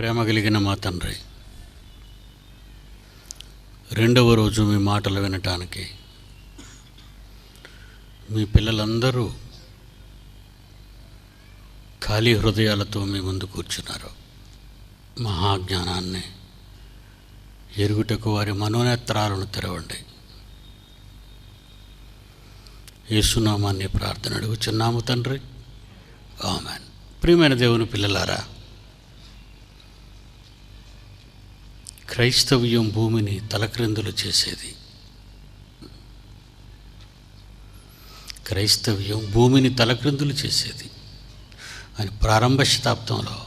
ప్రేమ కలిగిన మా తండ్రి, రెండవ రోజు మీ మాటలు వినటానికి మీ పిల్లలందరూ ఖాళీ హృదయాలతో మీ ముందు కూర్చున్నారు. మహాజ్ఞానాన్ని ఎరుగుటకు వారి మనోనేత్రాలను తెరవండి. యేసునామాన్ని ప్రార్థన అడుగుచున్నాము తండ్రి, ఆమేన్. ప్రియమైన దేవుని పిల్లలారా, క్రైస్తవ్యం భూమిని తలక్రిందులు చేసేది. క్రైస్తవ్యం భూమిని తలక్రిందులు చేసేది అని ప్రారంభ శతాబ్దంలో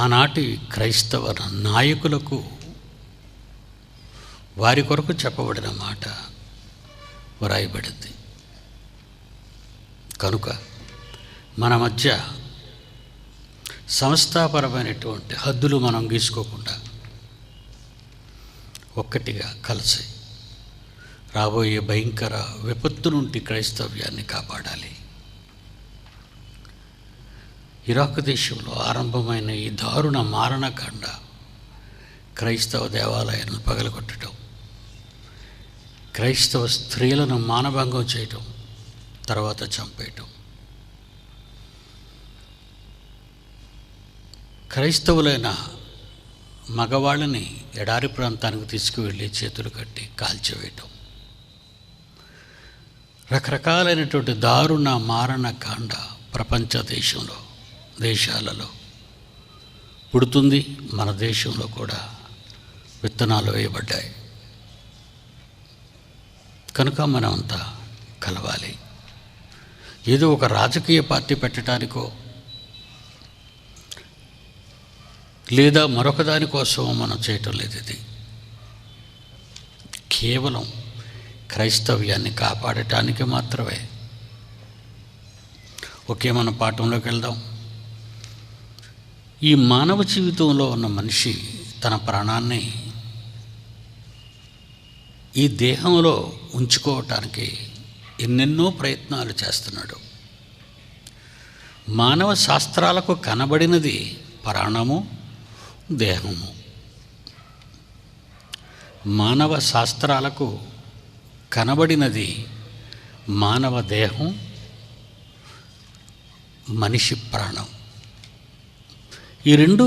ఆనాటి క్రైస్తవ నాయకులకు వారి కొరకు చెప్పబడిన మాట వ్రాయబడింది. కనుక మన మధ్య సంస్థాపరమైనటువంటి హద్దులు మనం గీసుకోకుండా ఒక్కటిగా కలిసి రాబోయే భయంకర విపత్తు నుండి క్రైస్తవ్యాన్ని కాపాడాలి. ఇరాక్ దేశంలో ఆరంభమైన ఈ దారుణ మారణకాండ, క్రైస్తవ దేవాలయాలను పగలగొట్టడం, క్రైస్తవ స్త్రీలను మానభంగం చేయటం, తర్వాత చంపేయటం, క్రైస్తవులైన మగవాళ్ళని ఎడారి ప్రాంతానికి తీసుకువెళ్ళి చేతులు కట్టి కాల్చివేయటం, రకరకాలైనటువంటి దారుణ మారణకాండ ప్రపంచ దేశాలలో పుడుతుంది. మన దేశంలో కూడా విత్తనాలు వేయబడ్డాయి. కనుక మనమంతా కలవాలి. ఏదో ఒక రాజకీయ పార్టీ పెట్టడానికో లేదా మరొక దానికోసం మనం చేయటం లేదు. ఇది కేవలం క్రైస్తవ్యాన్ని కాపాడటానికి మాత్రమే. ఒకే మన పాఠంలోకి వెళ్దాం. ఈ మానవ జీవితంలో ఉన్న మనిషి తన ప్రాణాన్ని ఈ దేహంలో ఉంచుకోవటానికి ఎన్నెన్నో ప్రయత్నాలు చేస్తున్నాడు. మానవ శాస్త్రాలకు కనబడినది ప్రాణము, దేహము. మానవ శాస్త్రాలకు కనబడినది మానవ దేహం, మనిషి ప్రాణం. ఈ రెండు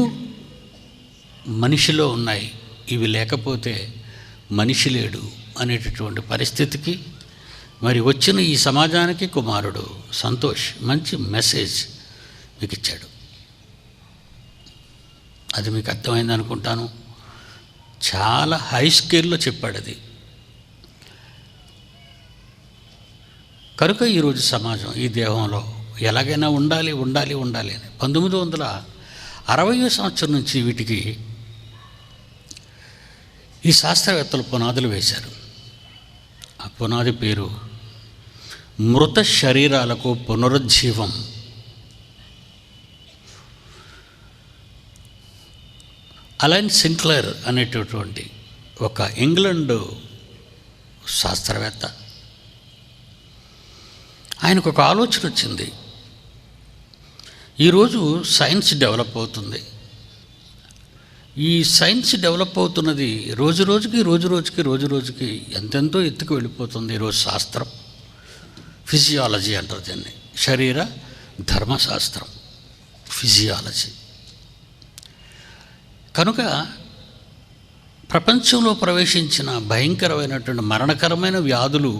మనిషిలో ఉన్నాయి. ఇవి లేకపోతే మనిషి లేడు అనేటటువంటి పరిస్థితికి మరి వచ్చిన ఈ సమాజానికి కుమారుడు సంతోష్ మంచి మెసేజ్ మీకు ఇచ్చాడు. అది మీకు అర్థమైంది అనుకుంటాను. చాలా హై స్కేల్లో చెప్పాడు అది. కనుక ఈరోజు సమాజం ఈ దేహంలో ఎలాగైనా ఉండాలి అని 1960వ సంవత్సరం నుంచి వీటికి ఈ శాస్త్రవేత్తలు పునాదులు వేశారు. ఆ పునాది పేరు మృత శరీరాలకు పునరుజ్జీవం. అలైన్ సింక్లర్ అనేటటువంటి ఒక ఇంగ్లాండ్ శాస్త్రవేత్త, ఆయనకు ఒక ఆలోచన వచ్చింది. ఈరోజు సైన్స్ డెవలప్ అవుతుంది. ఈ సైన్స్ డెవలప్ అవుతున్నది రోజు రోజుకి ఎంతెంతో ఎత్తుకు వెళ్ళిపోతుంది. ఈరోజు శాస్త్రం ఫిజియాలజీ అంటారు దీన్ని, శరీర ధర్మశాస్త్రం, ఫిజియాలజీ. కనుక ప్రపంచంలో ప్రవేశించిన భయంకరమైనటువంటి మరణకరమైన వ్యాధులు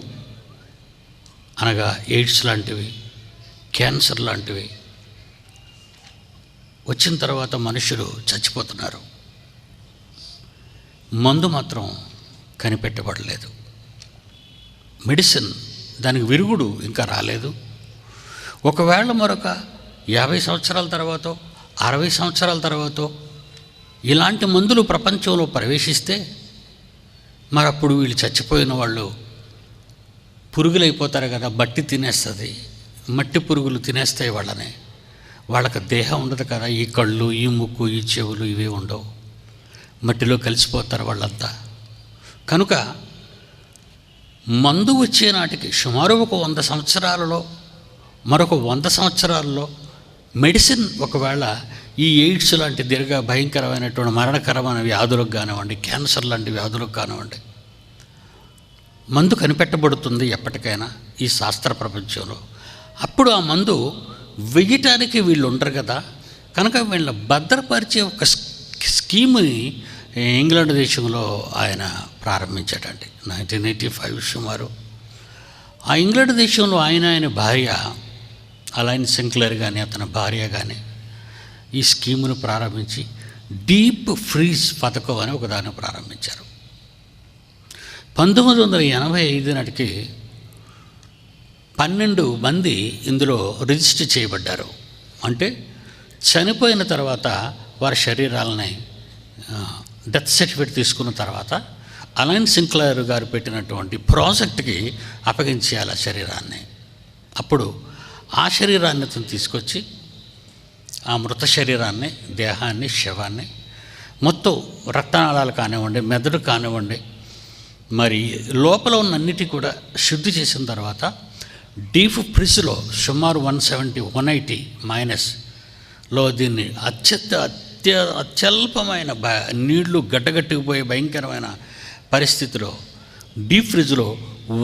అనగా ఎయిడ్స్ లాంటివి, క్యాన్సర్ లాంటివి వచ్చిన తర్వాత మనుషులు చచ్చిపోతున్నారు. మందు మాత్రం కనిపెట్టబడలేదు. మెడిసిన్ దానికి విరుగుడు ఇంకా రాలేదు. ఒకవేళ మరొక 50 సంవత్సరాల తర్వాత, 60 సంవత్సరాల తర్వాత ఇలాంటి మందులు ప్రపంచంలో ప్రవేశిస్తే మరప్పుడు వీళ్ళు చచ్చిపోయిన వాళ్ళు పురుగులైపోతారు కదా. బట్టి తినేస్తుంది, మట్టి పురుగులు తినేస్తాయి వాళ్ళని. వాళ్ళకి దేహం ఉండదు కదా. ఈ కళ్ళు, ఈ ముక్కు, ఈ చెవులు ఇవే ఉండవు. మట్టిలో కలిసిపోతారు వాళ్ళంతా. కనుక మందు వచ్చే నాటికి సుమారు ఒక 100 సంవత్సరాలలో, మరొక 100 సంవత్సరాల్లో మెడిసిన్ ఒకవేళ ఈ ఎయిడ్స్ లాంటి భయంకరమైనటువంటి మరణకరమైన వ్యాధులకు కానివ్వండి, క్యాన్సర్ లాంటి వ్యాధులకు కానివ్వండి, మందు కనిపెట్టబడుతుంది ఎప్పటికైనా ఈ శాస్త్ర ప్రపంచంలో. అప్పుడు ఆ మందు వెయ్యటానికి వీళ్ళు ఉండరు కదా, కనుక వీళ్ళ భద్రపరిచే ఒక స్కీమ్ని ఇంగ్లాండ్ దేశంలో ఆయన ప్రారంభించాడండి 1985 సుమారు. ఆ ఇంగ్లాండ్ దేశంలో ఆయన భార్య అలాయిన్ సింక్లర్ కానీ అతని భార్య కానీ ఈ స్కీమును ప్రారంభించి డీప్ ఫ్రీజ్ పథకం అని ఒకదాన్ని ప్రారంభించారు. 1985 నాటికి 12 మంది ఇందులో రిజిస్టర్ చేయబడ్డారు. అంటే చనిపోయిన తర్వాత వారి శరీరాలని డెత్ సర్టిఫికేట్ తీసుకున్న తర్వాత అలాయిన్ సింక్లర్ గారు పెట్టినటువంటి ప్రాజెక్ట్కి అప్పగించేయాలి ఆ శరీరాన్ని. అప్పుడు ఆ శరీరాన్ని అతను తీసుకొచ్చి ఆ మృత శరీరాన్ని, దేహాన్ని, శవాన్ని మొత్తం రక్తనాళాలు కానివ్వండి, మెదడు కానివ్వండి, మరి లోపల ఉన్న అన్నిటి కూడా శుద్ధి చేసిన తర్వాత డీప్ ఫ్రిడ్జ్లో సుమారు 180 మైనస్లో దీన్ని అత్యల్పమైన నీళ్లు గడ్డగట్టుకుపోయే భయంకరమైన పరిస్థితిలో డీప్ ఫ్రిడ్జ్లో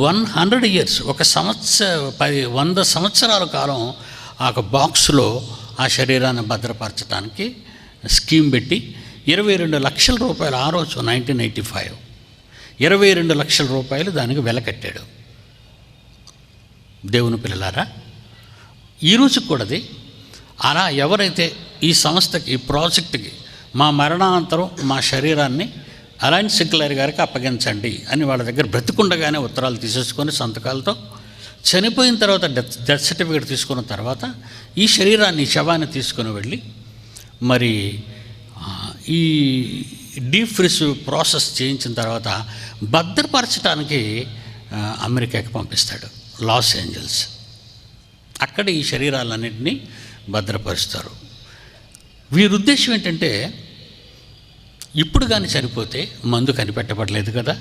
100 ఇయర్స్, 100 సంవత్సరాల కాలం ఆ బాక్స్లో ఆ శరీరాన్ని భద్రపరచడానికి స్కీమ్ పెట్టి 22 లక్షల రూపాయలు ఆ రోజు 1985 22 లక్షల రూపాయలు దానికి వెల కట్టాడు. దేవుని పిల్లలారా, ఈరోజు కూడాది అలా ఎవరైతే ఈ సంస్థకి, ఈ ప్రాజెక్టుకి మా మరణానంతరం మా శరీరాన్ని అలాయిన్ సింక్లర్ గారికి అప్పగించండి అని వాళ్ళ దగ్గర బ్రతికుండగానే ఉత్తరాలు తీసేసుకొని సంతకాలతో, చనిపోయిన తర్వాత డెత్ సర్టిఫికేట్ తీసుకున్న తర్వాత ఈ శరీరాన్ని, శవాన్ని తీసుకుని వెళ్ళి మరి ఈ డీప్ ఫ్రిజ్ ప్రాసెస్ చేయించిన తర్వాత భద్రపరచడానికి అమెరికాకి పంపిస్తాడు, లాస్ ఏంజల్స్. అక్కడ ఈ శరీరాలన్నింటినీ భద్రపరుస్తారు. వీరి ఉద్దేశం ఏంటంటే, ఇప్పుడు కానీ చనిపోతే మందు కనిపెట్టబడలేదు కదా,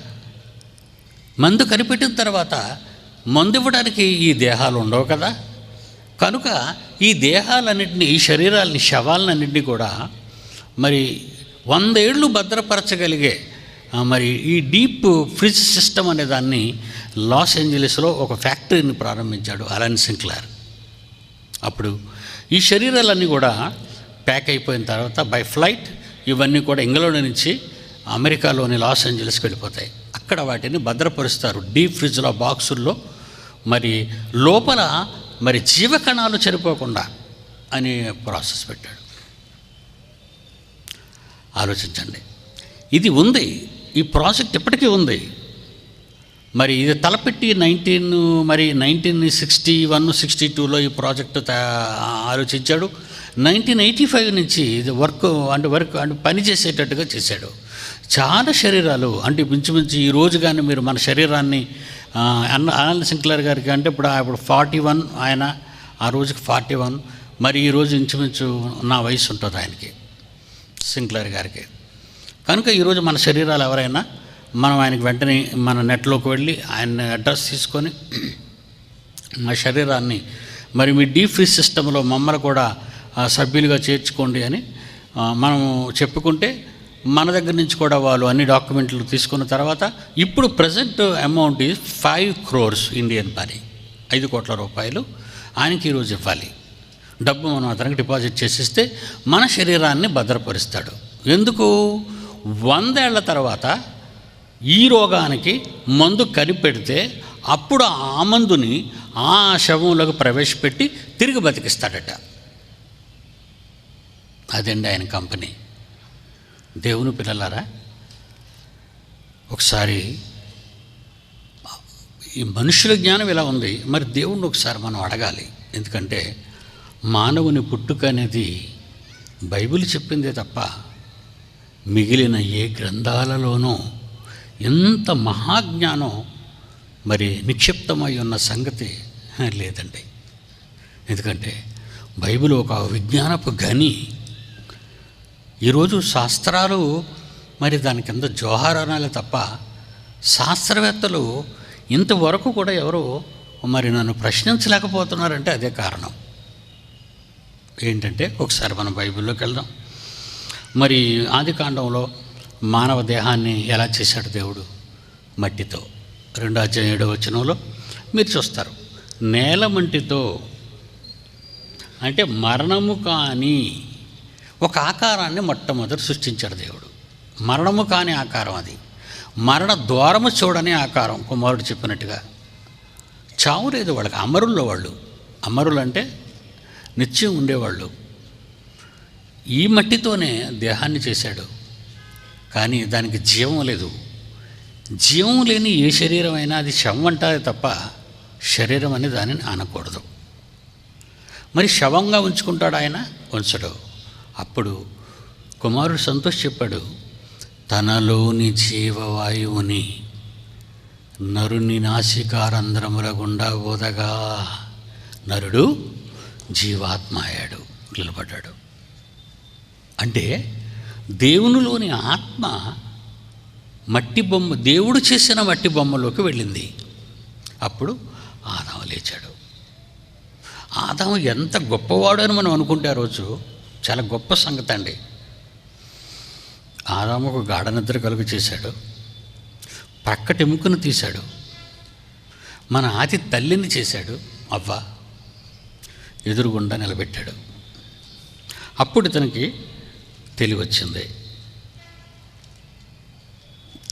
మందు కనిపెట్టిన తర్వాత మందు ఇవ్వడానికి ఈ దేహాలు ఉండవు కదా, కనుక ఈ దేహాలన్నింటినీ, ఈ శరీరాలని, శవాలన్నింటినీ కూడా మరి 100 ఏళ్ళు భద్రపరచగలిగే మరి ఈ డీప్ ఫ్రిడ్జ్ సిస్టమ్ అనే దాన్ని లాస్ ఏంజలీస్లో ఒక ఫ్యాక్టరీని ప్రారంభించాడు అలాయిన్ సింక్లర్. అప్పుడు ఈ శరీరాలన్నీ కూడా ప్యాక్ అయిపోయిన తర్వాత బై ఫ్లైట్ ఇవన్నీ కూడా ఇంగ్లాండ్ నుంచి అమెరికాలోని లాస్ ఏంజలీస్కి వెళ్ళిపోతాయి. అక్కడ వాటిని భద్రపరుస్తారు డీప్ ఫ్రిడ్జ్లో, బాక్సుల్లో. మరి లోపల మరి జీవకణాలు చనిపోకుండా అనే ప్రాసెస్ పెట్టాడు. ఆలోచించండి, ఇది ఉంది, ఈ ప్రాజెక్ట్ ఇప్పటికీ ఉంది. మరి ఇది తలపెట్టి 1961, 62లో ఈ ప్రాజెక్టు ఆలోచించాడు. 1985 నుంచి ఇది వర్క్ అంటే పని చేసేటట్టుగా చేశాడు. చాలా శరీరాలు, అంటే ఇంచుమించు ఈ రోజు కానీ మీరు మన శరీరాన్ని అలాయిన్ సింక్లర్ గారికి అంటే ఇప్పుడు 41, ఆయన ఆ రోజుకి 41, మరి ఈరోజు ఇంచుమించు నా వయసు ఉంటుంది ఆయనకి, సింక్లర్ గారికి. కనుక ఈరోజు మన శరీరాలు ఎవరైనా మనం ఆయనకి వెంటనే మన నెట్లోకి వెళ్ళి ఆయన అడ్రస్ తీసుకొని మా శరీరాన్ని మరి మీ డీప్ ఫ్రీజ్ సిస్టంలో మమ్మల్ని కూడా సభ్యులుగా చేర్చుకోండి అని మనం చెప్పుకుంటే మన దగ్గర నుంచి కూడా వాళ్ళు అన్ని డాక్యుమెంట్లు తీసుకున్న తర్వాత ఇప్పుడు present amount is 5 crores Indian money, 5 కోట్ల రూపాయలు ఆయనకి ఈరోజు ఇవ్వాలి. డబ్బు మనం అతనికి డిపాజిట్ చేసిస్తే మన శరీరాన్ని భద్రపరుస్తాడు. ఎందుకు? 100 ఏళ్ల తర్వాత ఈ రోగానికి మందు కనిపెడితే అప్పుడు ఆ మందుని ఆ శవంలోకి ప్రవేశపెట్టి తిరిగి బతికిస్తాడట. అదండి ఆయన కంపెనీ. దేవుని పిల్లలారా, ఒకసారి ఈ మనుషుల జ్ఞానం ఇలా ఉంది, మరి దేవుణ్ణి ఒకసారి మనం అడగాలి. ఎందుకంటే మానవుని పుట్టుక అనేది బైబిల్ చెప్పిందే తప్ప మిగిలిన ఏ గ్రంథాలలోనూ ఎంత మహాజ్ఞానం మరి నిక్షిప్తమై ఉన్న సంగతి లేదండి. ఎందుకంటే బైబిల్ ఒక విజ్ఞానపు గని. ఈరోజు శాస్త్రాలు మరి దాని కింద జోహారాలే తప్ప శాస్త్రవేత్తలు ఇంతవరకు కూడా ఎవరు మరి నన్ను ప్రశ్నించలేకపోతున్నారంటే అదే కారణం. ఏంటంటే ఒకసారి మనం బైబిల్లోకి వెళ్దాం. మరి ఆది కాండంలో మానవ దేహాన్ని ఎలా చేశాడు దేవుడు? మట్టితో. 2:7 మీరు చూస్తారు. నేల మంటితో, అంటే మరణము కాని ఒక ఆకారాన్ని మొట్టమొదటి సృష్టించాడు దేవుడు. మరణము కాని ఆకారం అది. మరణ ద్వారము చూడని ఆకారం. కుమారుడు చెప్పినట్టుగా చావు లేదు వాళ్ళకి. అమరుల్లో వాళ్ళు. అమరులు అంటే నిత్యం ఉండేవాళ్ళు. ఈ మట్టితోనే దేహాన్ని చేశాడు, కానీ దానికి జీవం లేదు. జీవం లేని ఏ శరీరం అయినా అది శవం అంటారే తప్ప శరీరం అని దానిని అనకూడదు. మరి శవంగా ఉంచుకుంటాడు ఆయన? ఉంచడు. అప్పుడు కుమారుడు సంతోష్ చెప్పాడు, తనలోని జీవవాయువుని నరుని నాసికారంధ్రముల గుండా ఓదగా నరుడు జీవాత్మ అయ్యాడు, నిలబడ్డాడు. అంటే దేవునిలోని ఆత్మ మట్టి బొమ్మ, దేవుడు చేసిన మట్టి బొమ్మలోకి వెళ్ళింది. అప్పుడు ఆదాము లేచాడు. ఆదాము ఎంత గొప్పవాడు అని మనం అనుకుంటే ఆ రోజు చాలా గొప్ప సంగతి అండి. ఆదాముకు గాఢ నిద్ర కలుగు చేశాడు, ప్రక్కటెముకను తీశాడు, మన ఆది తల్లిని చేశాడు, అవ్వ ఎదురుగుండా నిలబెట్టాడు. అప్పుడు ఇతనికి తెలివి వచ్చింది.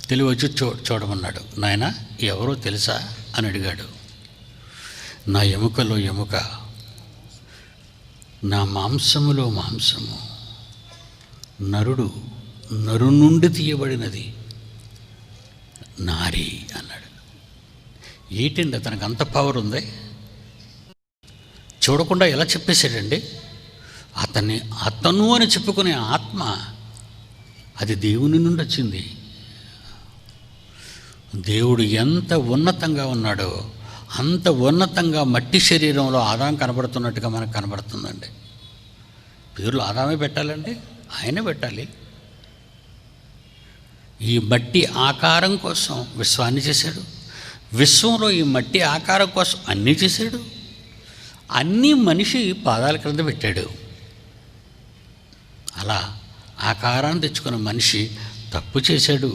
తెలివి వచ్చి చూడమన్నాడు. నాయన ఎవరో తెలుసా అని అడిగాడు. నా ఎముకలో ఎముక, నా మాంసములో మాంసము, నరుడు నరు నుండి తీయబడినది నారి అన్నాడు. ఏంటండి అతనికి అంత పవర్ ఉంది? చూడకుండా ఎలా చెప్పేశాడండి? అతను అని చెప్పుకునే ఆత్మ అది దేవుని నుండి వచ్చింది. దేవుడు ఎంత ఉన్నతంగా ఉన్నాడో అంత ఉన్నతంగా మట్టి శరీరంలో ఆదాం కనబడుతున్నట్టుగా మనకు కనబడుతుందండి. పేర్లు ఆదామే పెట్టాలండి, ఆయనే పెట్టాలి. ఈ మట్టి ఆకారం కోసం విశ్వాన్ని చేశాడు. విశ్వంలో ఈ మట్టి ఆకారం కోసం అన్నీ చేశాడు. అన్నీ మనిషి పాదాల క్రింద పెట్టాడు. అలా ఆకారాన్ని తెచ్చుకున్న మనిషి తప్పు చేశాడు.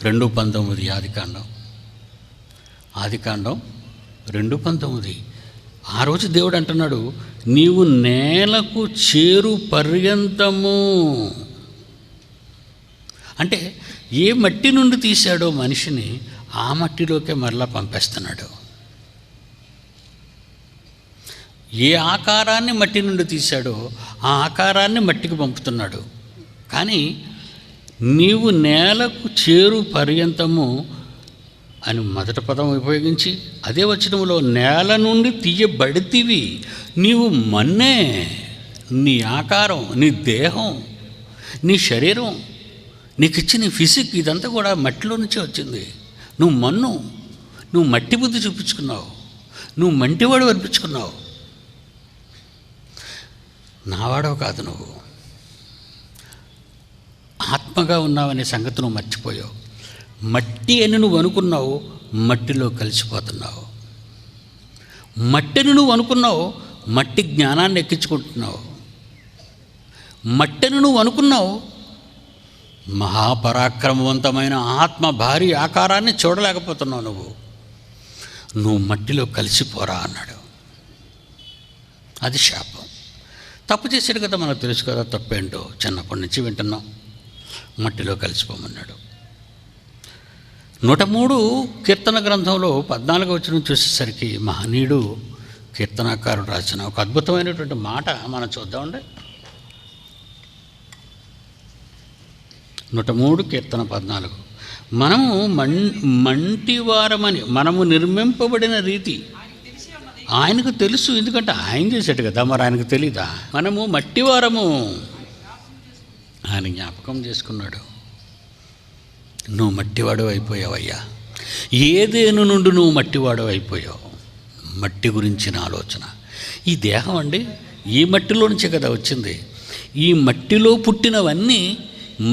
2:19 ఆదికాండం 2:19. ఆ రోజు దేవుడు అంటున్నాడు, నీవు నేలకు చేరు పర్యంతము. అంటే ఏ మట్టి నుండి తీశాడో మనిషిని ఆ మట్టిలోకే మరలా పంపేస్తున్నాడు. ఏ ఆకారాన్ని మట్టి నుండి తీశాడో ఆ ఆకారాన్ని మట్టికి పంపుతున్నాడు. కానీ నీవు నేలకు చేరు పర్యంతము అని మొదటి పదం ఉపయోగించి అదే వచనంలో నేల నుండి తీయబడితివి, నీవు మన్నే. నీ ఆకారం, నీ దేహం, నీ శరీరం, నీకు ఇచ్చిన ఫిజిక్ ఇదంతా కూడా మట్టిలో నుంచే వచ్చింది. నువ్వు మన్ను, నువ్వు మట్టి బుద్ధి చూపించుకున్నావు, నువ్వు మంటివాడు అనిపించుకున్నావు. నావాడవు కాదు, నువ్వు ఆత్మగా ఉన్నావనే సంగతి నువ్వు మర్చిపోయావు. మట్టి అని నువ్వు అనుకున్నావు, మట్టిలో కలిసిపోతున్నావు. మట్టిని నువ్వు అనుకున్నావు, మట్టి జ్ఞానాన్ని ఎక్కించుకుంటున్నావు. మట్టిని నువ్వు అనుకున్నావు, మహాపరాక్రమవంతమైన ఆత్మ భారీ ఆకారాన్ని చూడలేకపోతున్నావు. నువ్వు మట్టిలో కలిసిపోరా అన్నాడు. అది శాపం. తప్పు చేశాడు కదా, మనకు తెలుసు కదా తప్పేంటో, చిన్నప్పటి నుంచి వింటున్నాం. మట్టిలో కలిసిపోమన్నాడు. 103 కీర్తన గ్రంథంలో 14వ వచనం చూసేసరికి మహనీయుడు కీర్తనాకారుడు రాసిన ఒక అద్భుతమైనటువంటి మాట మనం చూద్దామండి. 103 కీర్తన 14. మనము మంటివారమని, మనము నిర్మింపబడిన రీతి ఆయనకు తెలుసు, ఎందుకంటే ఆయన చేశాడు కదా, మరి ఆయనకు తెలీదా? మనము మట్టివారము, ఆయన జ్ఞాపకం చేసుకున్నాడు. నువ్వు మట్టివాడు అయిపోయావయ్యా. ఏదేను నుండి నువ్వు మట్టివాడు అయిపోయావు. మట్టి గురించిన ఆలోచన. ఈ దేహం అండి ఈ మట్టిలో నుంచే కదా వచ్చింది. ఈ మట్టిలో పుట్టినవన్నీ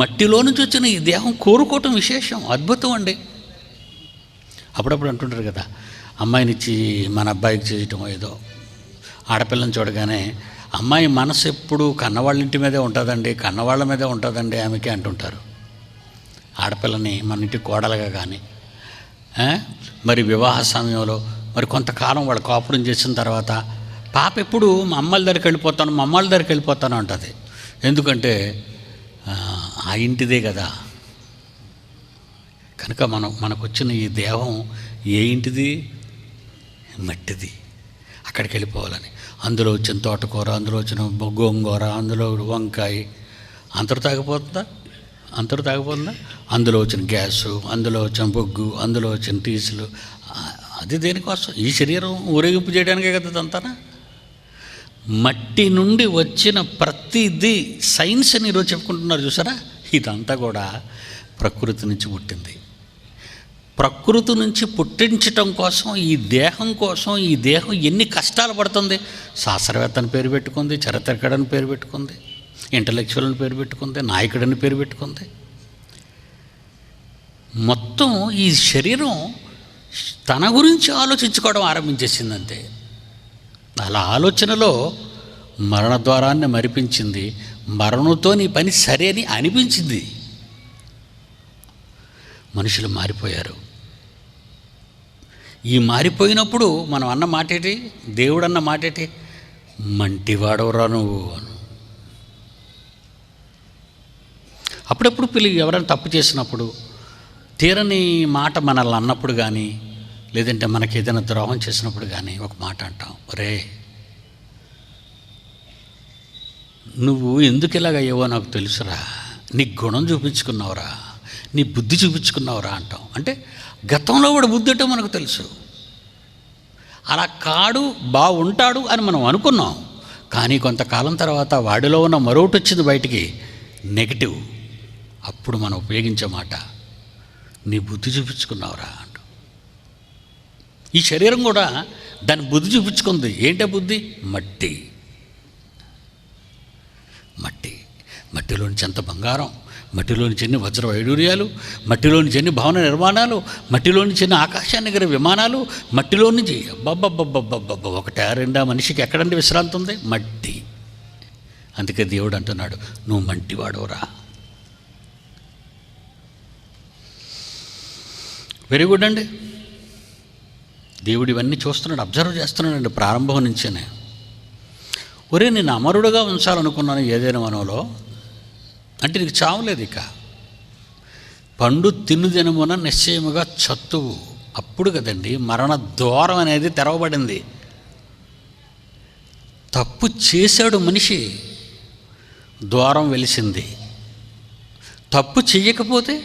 మట్టిలో నుంచి వచ్చిన ఈ దేహం కోరుకోవటం విశేషం, అద్భుతం అండి. అప్పుడప్పుడు అంటుంటారు కదా, అమ్మాయినిచ్చి మన అబ్బాయికి చేయటం ఏదో, ఆడపిల్లని చూడగానే అమ్మాయి మనసు ఎప్పుడు కన్నవాళ్ళ ఇంటి మీదే ఉంటుందండి, కన్నవాళ్ళ మీదే ఉంటుందండి ఆమెకి అంటుంటారు. ఆడపిల్లని మన ఇంటి కోడలుగా కానీ మరి వివాహ సమయంలో మరి కొంతకాలం వాళ్ళు కాపురం చేసిన తర్వాత పాప ఎప్పుడు మా అమ్మాయిల దగ్గరికి వెళ్ళిపోతాను, మా అమ్మాయిల దగ్గరికి వెళ్ళిపోతాను అంటుంది. ఎందుకంటే ఆ ఇంటిదే కదా. కనుక మనకు వచ్చిన ఈ దేహం ఏ ఇంటిది? మట్టిది. అక్కడికి వెళ్ళిపోవాలని. అందులో వచ్చిన తోటకూర, అందులో వచ్చిన గోంగూర, అందులో వంకాయ అంతరు తాగిపోతుందా? అందులో వచ్చిన గ్యాసు, అందులో వచ్చిన బొగ్గు, అందులో వచ్చిన టీసులు, అది దేనికోసం? ఈ శరీరం ఊరేగింపు చేయడానికే కదా ఇదంతా. మట్టి నుండి వచ్చిన ప్రతిదీ సైన్స్ అని ఈరోజు చెప్పుకుంటున్నారు చూసారా, ఇదంతా కూడా ప్రకృతి నుంచి పుట్టింది. ప్రకృతి నుంచి పుట్టించటం కోసం ఈ దేహం ఎన్ని కష్టాలు పడుతుంది. శాస్త్రవేత్తని పేరు పెట్టుకుంది, చరిత్రకారుని పేరు పెట్టుకుంది, ఇంటలెక్చువల్ని పేరు పెట్టుకుంది, నాయకుడిని పేరు పెట్టుకుంది. మొత్తం ఈ శరీరం తన గురించి ఆలోచించుకోవడం ఆరంభించేసిందంతే. అలా ఆలోచనలో మరణ ద్వారాన్ని మరిపించింది. మరణంతో నీ పని సరే అని అనిపించింది. మనుషులు మారిపోయారు. ఈ మారిపోయినప్పుడు మనం అన్న మాటేటి, దేవుడు అన్న మాటేటి, మంటివాడవరా నువ్వు అని. అప్పుడప్పుడు ఎవరైనా తప్పు చేసినప్పుడు, తీరని మాట మనల్ని అన్నప్పుడు కానీ, లేదంటే మనకి ఏదైనా ద్రోహం చేసినప్పుడు కానీ ఒక మాట అంటాం, రే నువ్వు ఎందుకు ఇలాగయ్యావో నాకు తెలుసురా, నీ గుణం చూపించుకున్నావురా, నీ బుద్ధి చూపించుకున్నావురా అంటాం. అంటే గతంలో కూడా బుద్ధి అంటే మనకు తెలుసు. అలా కాడు బాగుంటాడు అని మనం అనుకున్నాం. కానీ కొంతకాలం తర్వాత వాడిలో ఉన్న మరొకటి వచ్చింది బయటికి, నెగిటివ్. అప్పుడు మనం ఉపయోగించే మాట, నీ బుద్ధి చూపించుకున్నావురా అంటాం. ఈ శరీరం కూడా దాని బుద్ధి చూపించుకుంది. ఏంటో బుద్ధి? మట్టిలోంచి ఎంత బంగారం, మట్టిలోని చెన్ని వజ్ర వైడూర్యాలు, మట్టిలోని చెన్ని భవన నిర్మాణాలు, మట్టిలోని చెన్ని ఆకాశాన్ని ఎగిరే విమానాలు, మట్టిలో నుంచి అబ్బబ్బబ్బబ్బబ్బబ్బ ఒకటా రెండా మనిషికి ఎక్కడంటే విశ్రాంతి ఉంది? మట్టి. అందుకే దేవుడు అంటున్నాడు, నువ్వు మంటివాడవురా. వెరీ గుడ్ అండి. దేవుడు ఇవన్నీ చూస్తున్నాడు, అబ్జర్వ్ చేస్తున్నాడండి ప్రారంభం నుంచేనే. ఒరే నేను అమరుడుగా ఉంచాలనుకున్నాను ఏదైనా వనంలో, అంటే నీకు చావలేదు, ఇక పండు తిను దినమున నిశ్చయముగా చత్తువు. అప్పుడు కదండి మరణ ద్వారం అనేది తెరవబడింది. తప్పు చేశాడు మనిషి, ద్వారం వెలిసింది. తప్పు చెయ్యకపోతే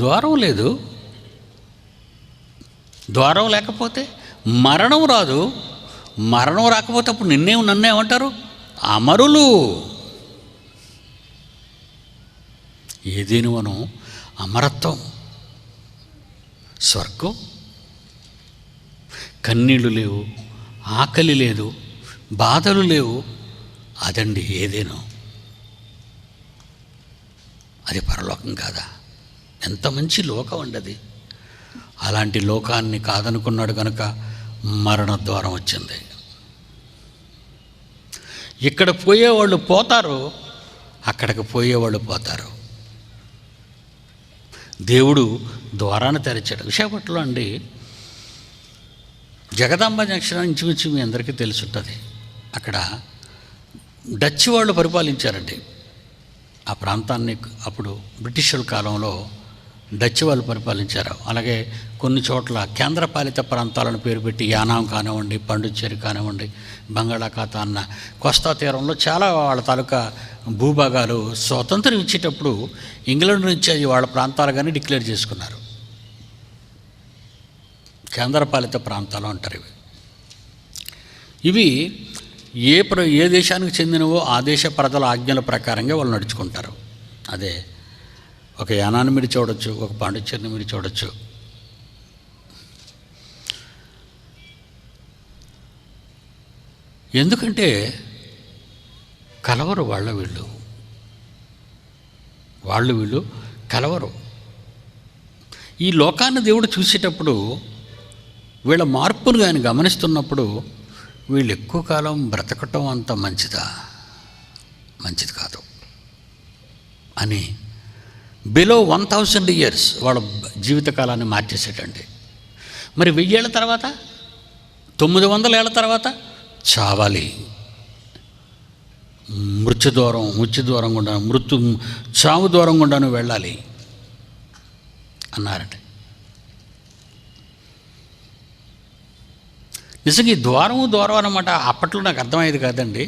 ద్వారం లేదు. ద్వారం లేకపోతే మరణం రాదు. మరణం రాకపోతే అప్పుడు నన్నేమంటారు? అమరులు. ఏదేను మనం అమరత్వం, స్వర్గం. కన్నీళ్ళు లేవు, ఆకలి లేదు, బాధలు లేవు. అదండి ఏదేను. అది పరలోకం కాదా? ఎంత మంచి లోకం అండి అది. అలాంటి లోకాన్ని కాదనుకున్నాడు కనుక మరణ ద్వారం వచ్చింది. ఇక్కడ పోయేవాళ్ళు పోతారు, అక్కడికి పోయేవాళ్ళు పోతారు. దేవుడు ద్వారాన్ని తెరిచాడు. విశాఖపట్నంలో అండి జగదాంబ జంక్షన్ ఇంచుమించు మీ అందరికీ తెలుసుంటుంది. అక్కడ డచ్ వాళ్ళు పరిపాలించారండి ఆ ప్రాంతాన్ని. అప్పుడు బ్రిటిషుల కాలంలో డచ్ వాళ్ళు పరిపాలించారు. అలాగే కొన్ని చోట్ల కేంద్రపాలిత ప్రాంతాలను పేరు పెట్టి యానాం కానివ్వండి, పాండిచ్చేరి కానివ్వండి, బంగాళాఖాతం అన్న కోస్తా తీరంలో చాలా వాళ్ళ తాలూకా భూభాగాలు స్వతంత్రం ఇచ్చేటప్పుడు ఇంగ్లాండ్ నుంచి అది వాళ్ళ ప్రాంతాలుగానే డిక్లేర్ చేసుకున్నారు. కేంద్రపాలిత ప్రాంతాలు అంటారు ఇవి. ఏ దేశానికి చెందినవో ఆ దేశ ప్రజల ఆజ్ఞల ప్రకారంగా వాళ్ళు నడుచుకుంటారు. అదే ఒక యానాన్ని మీరు చూడొచ్చు, ఒక పాండిచ్చేరిని మీరు చూడొచ్చు. ఎందుకంటే కలవరు వాళ్ళు వీళ్ళు కలవరు. ఈ లోకాన్ని దేవుడు చూసేటప్పుడు వీళ్ళ మార్పును ఆయన గమనిస్తున్నప్పుడు వీళ్ళు ఎక్కువ కాలం బ్రతకటం అంత మంచిది కాదు అని బిలో 1000 ఇయర్స్ వాళ్ళ జీవితకాలాన్ని మార్చేసేటండి. మరి 1000 ఏళ్ళ తర్వాత, 900 ఏళ్ళ తర్వాత చావాలి, చావు దూరం గుండాను వెళ్ళాలి అన్నారండి. నిజంగా ఈ ద్వారం అన్నమాట అప్పట్లో నాకు అర్థమయ్యేది కాదండి.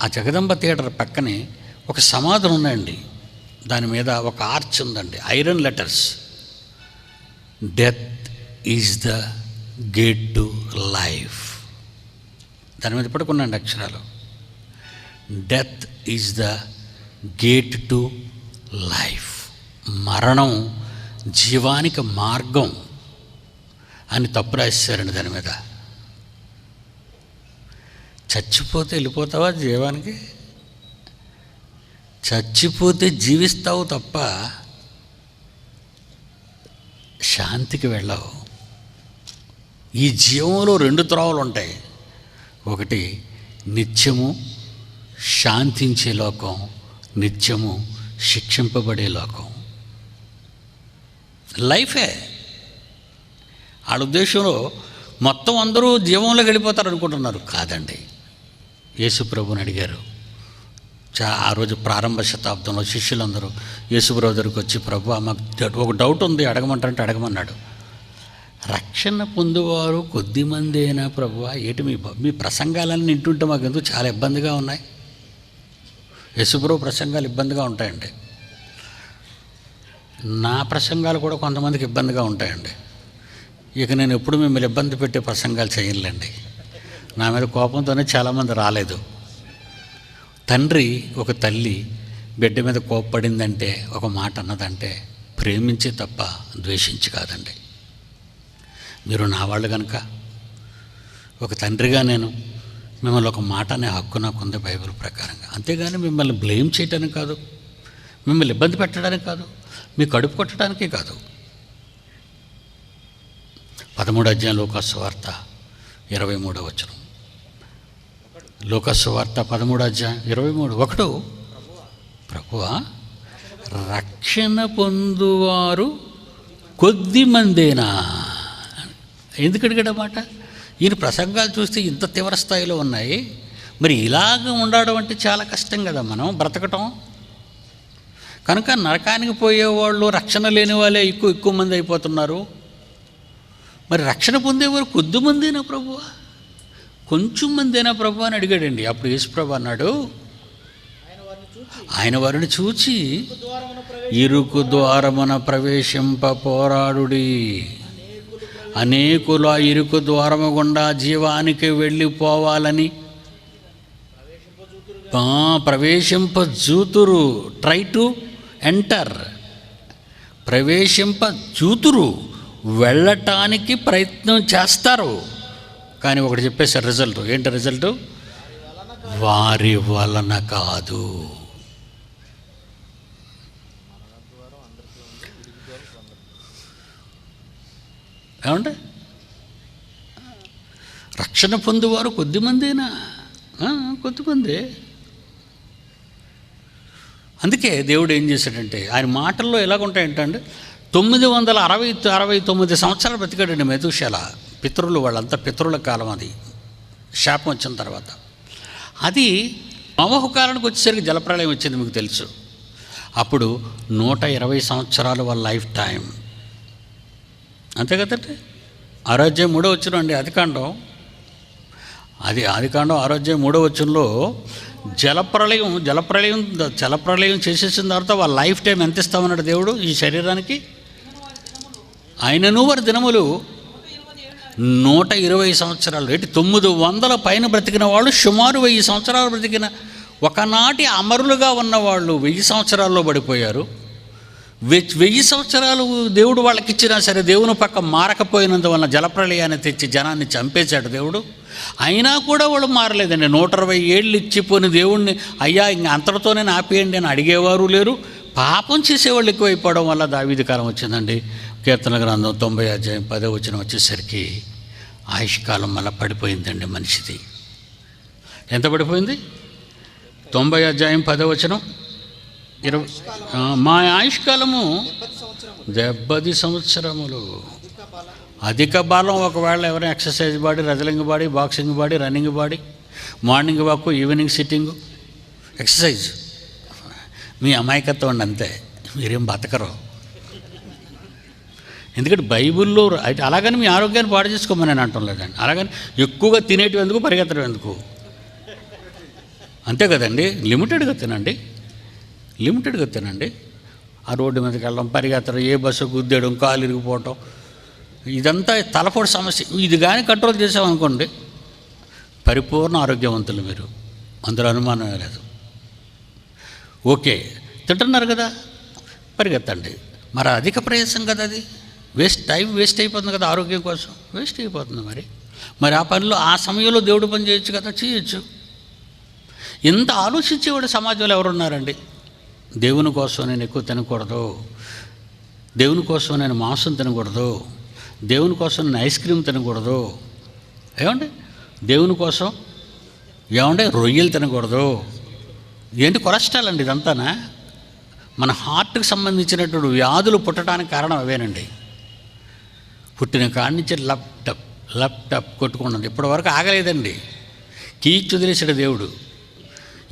ఆ జగదంబ థియేటర్ పక్కనే ఒక సమాధులు ఉన్నాయండి, దాని మీద ఒక ఆర్చ్ ఉందండి, iron letters, death is the gate to life. దాని మీద పడుకున్నాండి అక్షరాలు, death is the gate to life. మరణం జీవానికి మార్గం అని తప్పు రాశారండి దాని మీద. చచ్చిపోతే వెళ్ళిపోతావా జీవానికి? చచ్చిపోతే జీవిస్తావు తప్ప శాంతికి వెళ్ళవు. ఈ జీవంలో 2 త్రోవలు ఉంటాయి. ఒకటి నిత్యము శాంతించే లోకం, నిత్యము శిక్షింపబడే లోకం. లైఫే వాళ్ళ ఉద్దేశంలో మొత్తం అందరూ జీవంలోకి వెళ్ళిపోతారు అనుకుంటున్నారు. కాదండి. యేసుప్రభుని అడిగారు ఆ రోజు ప్రారంభ శతాబ్దంలో శిష్యులందరూ యేసుప్రభు దగ్గరికి వచ్చి, ప్రభు మాకు ఒక డౌట్ ఉంది అడగమంటే అడగమన్నాడు. రక్షణ పొందువారు కొద్దిమందేనా ప్రభువా? ఏంటి మీ ప్రసంగాలన్నీ వింటుంటే మాకు ఎందుకు చాలా ఇబ్బందిగా ఉన్నాయి. యేసుప్రభు ప్రసంగాలు ఇబ్బందిగా ఉంటాయండి. నా ప్రసంగాలు కూడా కొంతమందికి ఇబ్బందిగా ఉంటాయండి. ఇక నేను ఎప్పుడు మిమ్మల్ని ఇబ్బంది పెట్టే ప్రసంగాలు చేయలేండి. నా మీద కోపంతోనే చాలామంది రాలేదు. తండ్రి ఒక తల్లి బిడ్డ మీద కోప్పడిందంటే, ఒక మాట అన్నదంటే ప్రేమించి తప్ప ద్వేషించి కాదండి. మీరు నా వాళ్ళు కనుక ఒక తండ్రిగా నేను మిమ్మల్ని ఒక మాట అనే హక్కు నాకు ఉంది బైబిల్ ప్రకారంగా. అంతేగాని మిమ్మల్ని బ్లేమ్ చేయడానికి కాదు, మిమ్మల్ని ఇబ్బంది పెట్టడానికి కాదు, మీ కడుపు కొట్టడానికే కాదు. 13వ అధ్యాయం లోకాసు వార్త 23వ వచనం. లోకాసు వార్త 13వ అధ్యాయం 23. ఒకడు, ప్రభువా రక్షణ పొందువారు కొద్ది మందేనా? ఎందుకు అడిగాడన్నమాట? ఈయన ప్రసంగాలు చూస్తే ఇంత తీవ్ర స్థాయిలో ఉన్నాయి. మరి ఇలాగ ఉండడం అంటే చాలా కష్టం కదా మనం బ్రతకటం. కనుక నరకానికి పోయేవాళ్ళు, రక్షణ లేని వాళ్ళే ఎక్కువ మంది అయిపోతున్నారు. మరి రక్షణ పొందేవారు కొద్దిమందేనా ప్రభువా, కొంచెం మందేనా ప్రభు అని అడిగాడండి. అప్పుడు యేసుప్రభు అన్నాడు, ఆయన వారిని చూచి ఇరుకు ద్వారమున ప్రవేశింప పోరాడుడి. అనేకులు ఆ ఇరుకు ద్వారము గుండా జీవానికి వెళ్ళిపోవాలని ప్రవేశింపజూతురు. Try to enter. ప్రవేశింపజూతురు, వెళ్ళటానికి ప్రయత్నం చేస్తారు. కానీ ఒకటి చెప్పేశారు రిజల్ట్. ఏంటి రిజల్ట్? వారి వలన కాదు. ఏమంటే రక్షణ పొందువారు కొద్దిమందేనా? కొద్దిమందే. అందుకే దేవుడు ఏం చేశాడంటే, ఆయన మాటల్లో ఎలాగుంటాయంటే 969 సంవత్సరాలు బ్రతికాడండి మెతూషెల. పితరులు వాళ్ళంతా పితరుల కాలం. అది శాపం వచ్చిన తర్వాత. అది నోవహు కాలానికి వచ్చేసరికి జలప్రళయం వచ్చింది, మీకు తెలుసు. అప్పుడు 120 సంవత్సరాలు వాళ్ళ లైఫ్ టైం. అంతే కదండి. 6వ వచనం అండి, ఆదికాండం 6వ వచనంలో జలప్రళయం చేసేసిన తర్వాత వాళ్ళ లైఫ్ టైం ఎంత ఇస్తామన్నాడు దేవుడు ఈ శరీరానికి? ఆయనను వారి దినములు 120 సంవత్సరాలు. 900 పైన బ్రతికిన వాళ్ళు, సుమారు 1000 సంవత్సరాలు బ్రతికిన ఒకనాటి అమరులుగా ఉన్నవాళ్ళు 1000 సంవత్సరాల్లో పడిపోయారు. 1000 సంవత్సరాలు దేవుడు వాళ్ళకి ఇచ్చినా సరే దేవుని పక్క మారకపోయినందువలన జలప్రళయాన్ని తెచ్చి జనాన్ని చంపేశాడు దేవుడు. అయినా కూడా వాళ్ళు మారలేదండి. 120 ఏళ్ళు ఇచ్చిపోయిన దేవుణ్ణి అయ్యా ఇంక అంతటితోనే ఆపేయండి అని అడిగేవారు లేరు. పాపం చేసేవాళ్ళు ఎక్కువైపోవడం వల్ల దావీదు కాలం వచ్చిందండి. కీర్తన గ్రంథం 90వ అధ్యాయం 10వ వచనం వచ్చేసరికి ఆయుష్కాలం మళ్ళీ పడిపోయిందండి మనిషిది. ఎంత పడిపోయింది? 90 అధ్యాయం 10వ వచనం 20. మా ఆయుష్కాలము 70 సంవత్సరములు. అధిక బలం. ఒకవేళ ఎవరైనా exercise body, wrestling body, boxing body, running body, morning walk, evening sitting, exercise. మీ అమాయకత్వం అండి, అంతే. మీరేం బతకరు. ఎందుకంటే బైబిల్లో అయితే అలాగని మీ ఆరోగ్యాన్ని పాడు చేసుకోమని నేను అంటాం లేదండి. అలాగని ఎక్కువగా తినేటివి ఎందుకు, పరిగెత్తడం ఎందుకు? అంతే కదండి. లిమిటెడ్గా తినండి, లిమిటెడ్గా తినండి. ఆ రోడ్డు మీదకి వెళ్ళడం, పరిగెత్తడం, ఏ బస్సు గుద్దేయడం, కాలు ఇరిగిపోవటం, ఇదంతా తలపోటు సమస్య. ఇది కానీ కంట్రోల్ చేసామనుకోండి, పరిపూర్ణ ఆరోగ్యవంతులు మీరు, అందులో అనుమానమే లేదు. ఓకే, తింటున్నారు కదా, పరిగెత్తండి. మరి అధిక ప్రయాసం కదా, అది టైం వేస్ట్ అయిపోతుంది కదా, ఆరోగ్యం కోసం వేస్ట్ అయిపోతుంది. మరి ఆ పనిలో ఆ సమయంలో దేవుడు పని చేయొచ్చు కదా, చేయొచ్చు. ఇంత ఆలోచించేవాడు సమాజంలో ఎవరున్నారండి? దేవుని కోసం నేను ఎక్కువ తినకూడదు, దేవుని కోసం నేను మాంసం తినకూడదు, దేవుని కోసం నేను ఐస్ క్రీమ్ తినకూడదు, ఏమండి దేవుని కోసం ఏమంటే రొయ్యలు తినకూడదు. ఏంటి కొలెస్ట్రాల్ అండి ఇదంతానా? మన హార్ట్కి సంబంధించినటువంటి వ్యాధులు పుట్టడానికి కారణం అవేనండి. పుట్టిన కాడి నుంచి లప్ కొట్టుకున్నది, ఇప్పటివరకు ఆగలేదండి. కీచు వదిలేసాడు దేవుడు.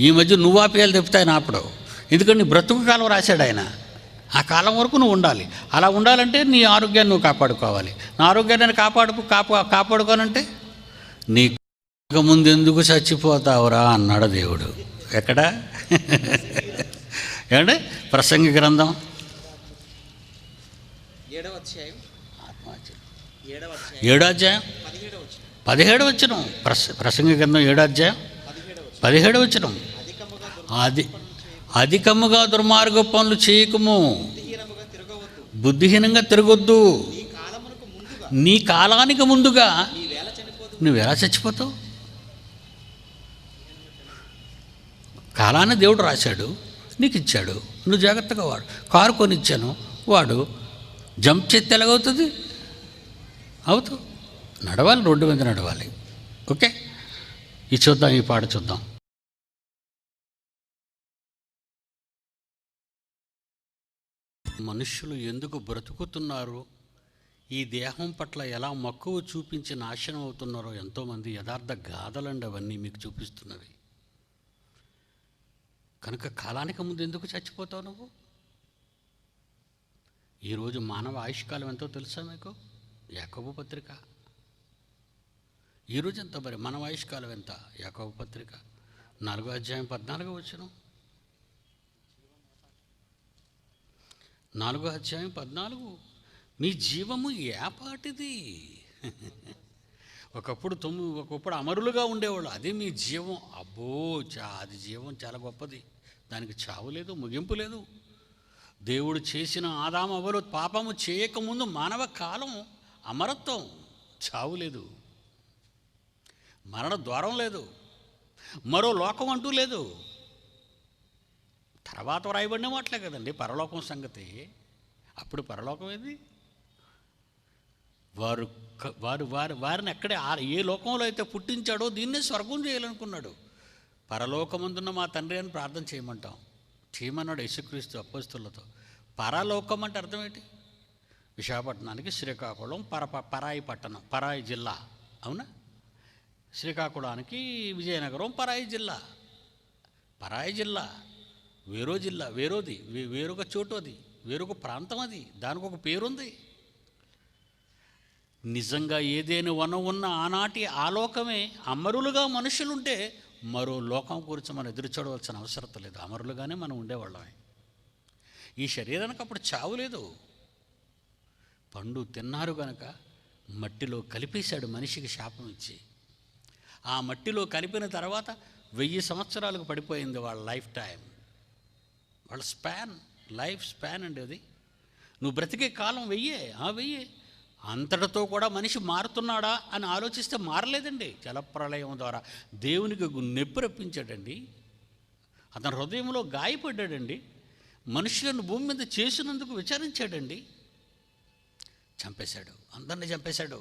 ఈ మధ్య నువ్వు ఆపేయాలి తెప్పుతాయి ఆయన ఆపడు. ఎందుకంటే నీ బ్రతుకు కాలం రాశాడు ఆయన. ఆ కాలం వరకు నువ్వు ఉండాలి. అలా ఉండాలంటే నీ ఆరోగ్యాన్ని నువ్వు కాపాడుకోవాలి. నా ఆరోగ్యాన్ని కాపాడుకోనంటే నీ ముందు ఎందుకు చచ్చిపోతావురా అన్నాడు దేవుడు. ఎక్కడ? ఏమంటే ప్రసంగి గ్రంథం 7వ అధ్యాయం 17వ వచనం. ప్రసంగి గ్రంథం 7వ అధ్యాయం 17వ వచనం. అధికముగా దుర్మార్గ పనులు చేయకము, బుద్ధిహీనంగా తిరగొద్దు. నీ కాలానికి ముందుగా నువ్వు ఎలా చచ్చిపోతావు? కాలాన్ని దేవుడు రాశాడు, నీకు ఇచ్చాడు, నువ్వు జాగ్రత్తగా వాడు. కారు కొనిచ్చాను, వాడు జంప్ చేస్తే ఎలాగవుతుంది? అవుతావు. నడవాలి, రోడ్డు మీద నడవాలి. ఓకే, ఇది చూద్దాం, ఈ పాట చూద్దాం. మనుషులు ఎందుకు బ్రతుకుతున్నారు, ఈ దేహం పట్ల ఎలా మక్కువ చూపించి నాశనం అవుతున్నారో ఎంతోమంది యథార్థ గాథలండి అవన్నీ మీకు చూపిస్తున్నవి. కనుక కాలానికి ముందు ఎందుకు చచ్చిపోతావు నువ్వు? ఈరోజు మానవ ఆయుష్కాలం ఎంతో తెలుసా మీకు? యాకోబు పత్రిక ఈరోజు ఎంత మరి మానవ ఆయుష్కాలం ఎంత? యాకోబు పత్రిక 4వ అధ్యాయం 14వ వచనం. 4వ అధ్యాయం 14. మీ జీవము ఏపాటిది? ఒకప్పుడు అమరులుగా ఉండేవాళ్ళు, అదే మీ జీవం. అబ్బో, అది జీవం చాలా గొప్పది, దానికి చావు లేదు, ముగింపు లేదు. దేవుడు చేసిన ఆదాము అవ్వలు పాపము చేయకముందు మానవ కాలం అమరత్వం, చావు లేదు, మరణ ద్వారం లేదు, మరో లోకం అంటూ లేదు. తర్వాత వ్రాయబడిన మాటలే కదండి పరలోకం సంగతి. అప్పుడు పరలోకం ఏది? వారిని ఎక్కడే ఏ లోకంలో అయితే పుట్టించాడో దీన్నే స్వర్గం చేయాలనుకున్నాడు. పరలోకమందున్న మా తండ్రి అని ప్రార్థన చేయమన్నాడు యేసుక్రీస్తు అపోస్తలులతో. పరలోకం అంటే అర్థం ఏంటి? విశాఖపట్నానికి శ్రీకాకుళం పరాయి పట్టణం, పరాయి జిల్లా, అవునా? శ్రీకాకుళానికి విజయనగరం పరాయి జిల్లా. పరాయి జిల్లా వేరో జిల్లా, వేరొక చోటు, అది వేరొక ప్రాంతం, అది దానికి ఒక పేరుంది. నిజంగా ఏదేని వనం ఉన్న ఆనాటి ఆలోకమే అమరులుగా మనుషులుంటే మరో లోకం గురించి మనం ఎదురు చూడవలసిన అవసరం లేదు. అమరులుగానే మనం ఉండేవాళ్ళమే. ఈ శరీరానికి అప్పుడు చావు లేదు. పండు తిన్నారు గనక మట్టిలో కలిపేశాడు మనిషికి శాపం ఇచ్చి. ఆ మట్టిలో కలిపిన తర్వాత 1000 సంవత్సరాలకు పడిపోయింది వాళ్ళ లైఫ్ టైం, వాళ్ళ లైఫ్ స్పాన్ అండి అది. నువ్వు బ్రతికే కాలం 1000. అంతటితో కూడా మనిషి మారుతున్నాడా అని ఆలోచిస్తే మారలేదండి. జలప్రళయం ద్వారా దేవునికి నొప్పి రప్పించాడండి. అతని హృదయంలో గాయపడ్డాడండి. మనుషులను భూమి మీద చేసినందుకు విచారించాడండి. చంపేశాడు, అందరినీ చంపేశాడు.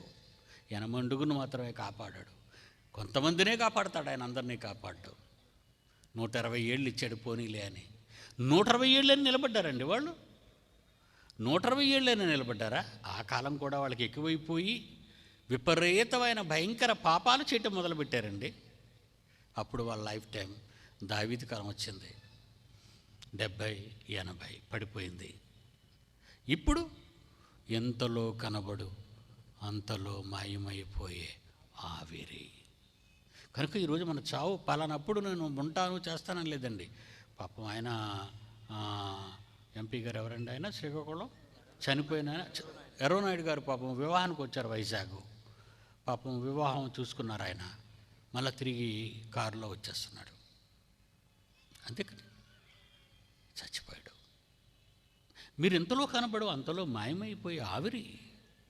ఎనమండుగును మాత్రమే కాపాడాడు. కొంతమందినే కాపాడతాడు ఆయన, అందరినీ కాపాడు. 120 ఏళ్ళు ఇచ్చాడు పోనీలే అని. 120 ఏళ్ళని నిలబడ్డారండి వాళ్ళు. 120 ఏళ్ళని నిలబడ్డారా? ఆ కాలం కూడా వాళ్ళకి ఎక్కువైపోయి విపరీతమైన భయంకర పాపాలు చేయటం మొదలుపెట్టారండి. అప్పుడు వాళ్ళ లైఫ్ టైం దావీదు కాలం వచ్చింది. 70-80 పడిపోయింది. ఇప్పుడు ఎంతలో కనబడు అంతలో మాయమైపోయే ఆవిరి. కనుక ఈరోజు మన చావు పలానప్పుడు నేను ఉంటాను చేస్తానని లేదండి. పాపం ఆయన ఎంపీ గారు ఎవరండి, ఆయన శ్రీకాకుళం చనిపోయిన ఎర్రనాయుడు గారు పాపం వివాహానికి వచ్చారు వైజాగ్. పాపం వివాహం చూసుకున్నారు ఆయన. మళ్ళీ తిరిగి కారులో వచ్చేస్తున్నాడు. అంతే కదా, చచ్చిపోయాడు. మీరు ఎంతలో కనబడు అంతలో మాయమైపోయి ఆవిరి.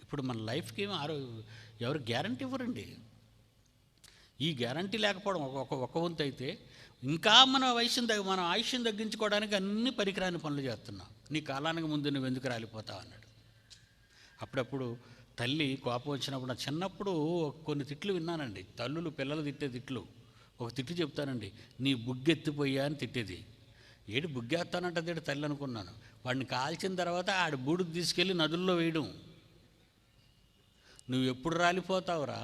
ఇప్పుడు మన లైఫ్కి ఏమి ఎవరు గ్యారంటీ ఇవ్వరండి. ఈ గ్యారంటీ లేకపోవడం ఒక వంతు అయితే, ఇంకా మన ఆయుష్యం తగ్గించుకోవడానికి అన్ని పనికిరాని పనులు చేస్తున్నాం. నీ కాలానికి ముందు నువ్వు ఎందుకు రాలిపోతావు అన్నాడు. అప్పుడప్పుడు తల్లి కోపం వచ్చినప్పుడు, నా చిన్నప్పుడు కొన్ని తిట్లు విన్నానండి. తల్లులు పిల్లలు తిట్టే తిట్లు. ఒక తిట్లు చెప్తానండి, నీ బుగ్గెత్తిపోయా అని తిట్టేది. ఏడు బుగ్గేస్తానంటే తల్లి అనుకున్నాను. వాడిని కాల్చిన తర్వాత ఆడి బూడిద తీసుకెళ్ళి నదుల్లో వేయడం. నువ్వు ఎప్పుడు రాలిపోతావురా,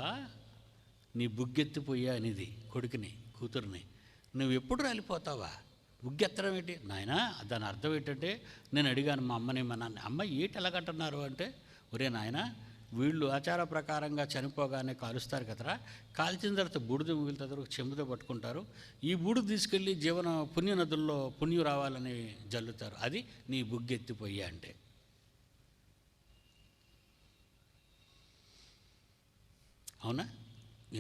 నీ బుగ్గెత్తిపోయా అనేది కొడుకుని కూతుర్ని. నువ్వు ఎప్పుడు రాలిపోతావా, బుగ్గెత్తడం ఏంటి నాయనా? దాని అర్థం ఏంటంటే, నేను అడిగాను మా అమ్మని, మా నాన్న, అమ్మ ఏంటి ఎలాగంటున్నారు అంటే, ఒరే నాయన, వీళ్ళు ఆచార ప్రకారంగా చనిపోగానే కాలుస్తారు కదరా, కాల్చిన తర్వాత బూడిద మిగులుతారు, చెంబుతో పట్టుకుంటారు, ఈ బూడిద తీసుకెళ్ళి పుణ్య నదుల్లో పుణ్యం రావాలని జల్లుతారు, అది నీ బుగ్గెత్తిపోయా అంటే. అవునా?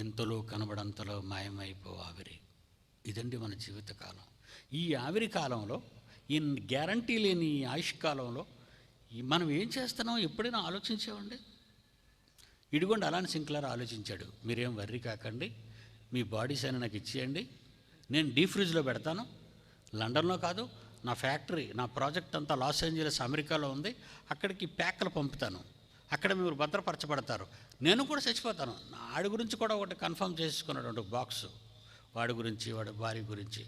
ఎంతలో కనబడంతలో మాయమైపో ఆవిరి. ఇదండి మన జీవితకాలం. ఈ ఆవిరి కాలంలో, ఈ గ్యారంటీ లేని ఆయుష్కాలంలో మనం ఏం చేస్తున్నాం ఎప్పుడైనా ఆలోచించామండి? ఇదిగోండి అలాని సింక్లర్ ఆలోచించాడు, మీరేం వర్రీ కాకండి, మీ బాడీస్ అయినా నాకు ఇచ్చేయండి, నేను డీప్ ఫ్రిడ్జ్లో పెడతాను, లండన్లో కాదు, నా ఫ్యాక్టరీ, నా ప్రాజెక్ట్ అంతా లాస్ ఏంజలస్ అమెరికాలో ఉంది, అక్కడికి ప్యాక్లు పంపుతాను, అక్కడ మీరు భద్రపరచబడతారు, నేను కూడా చచ్చిపోతాను. వాడి గురించి కూడా ఒకటి కన్ఫర్మ్ చేసుకున్నాడు బాక్సు, వాడి గురించి, వాడి భార్య గురించి.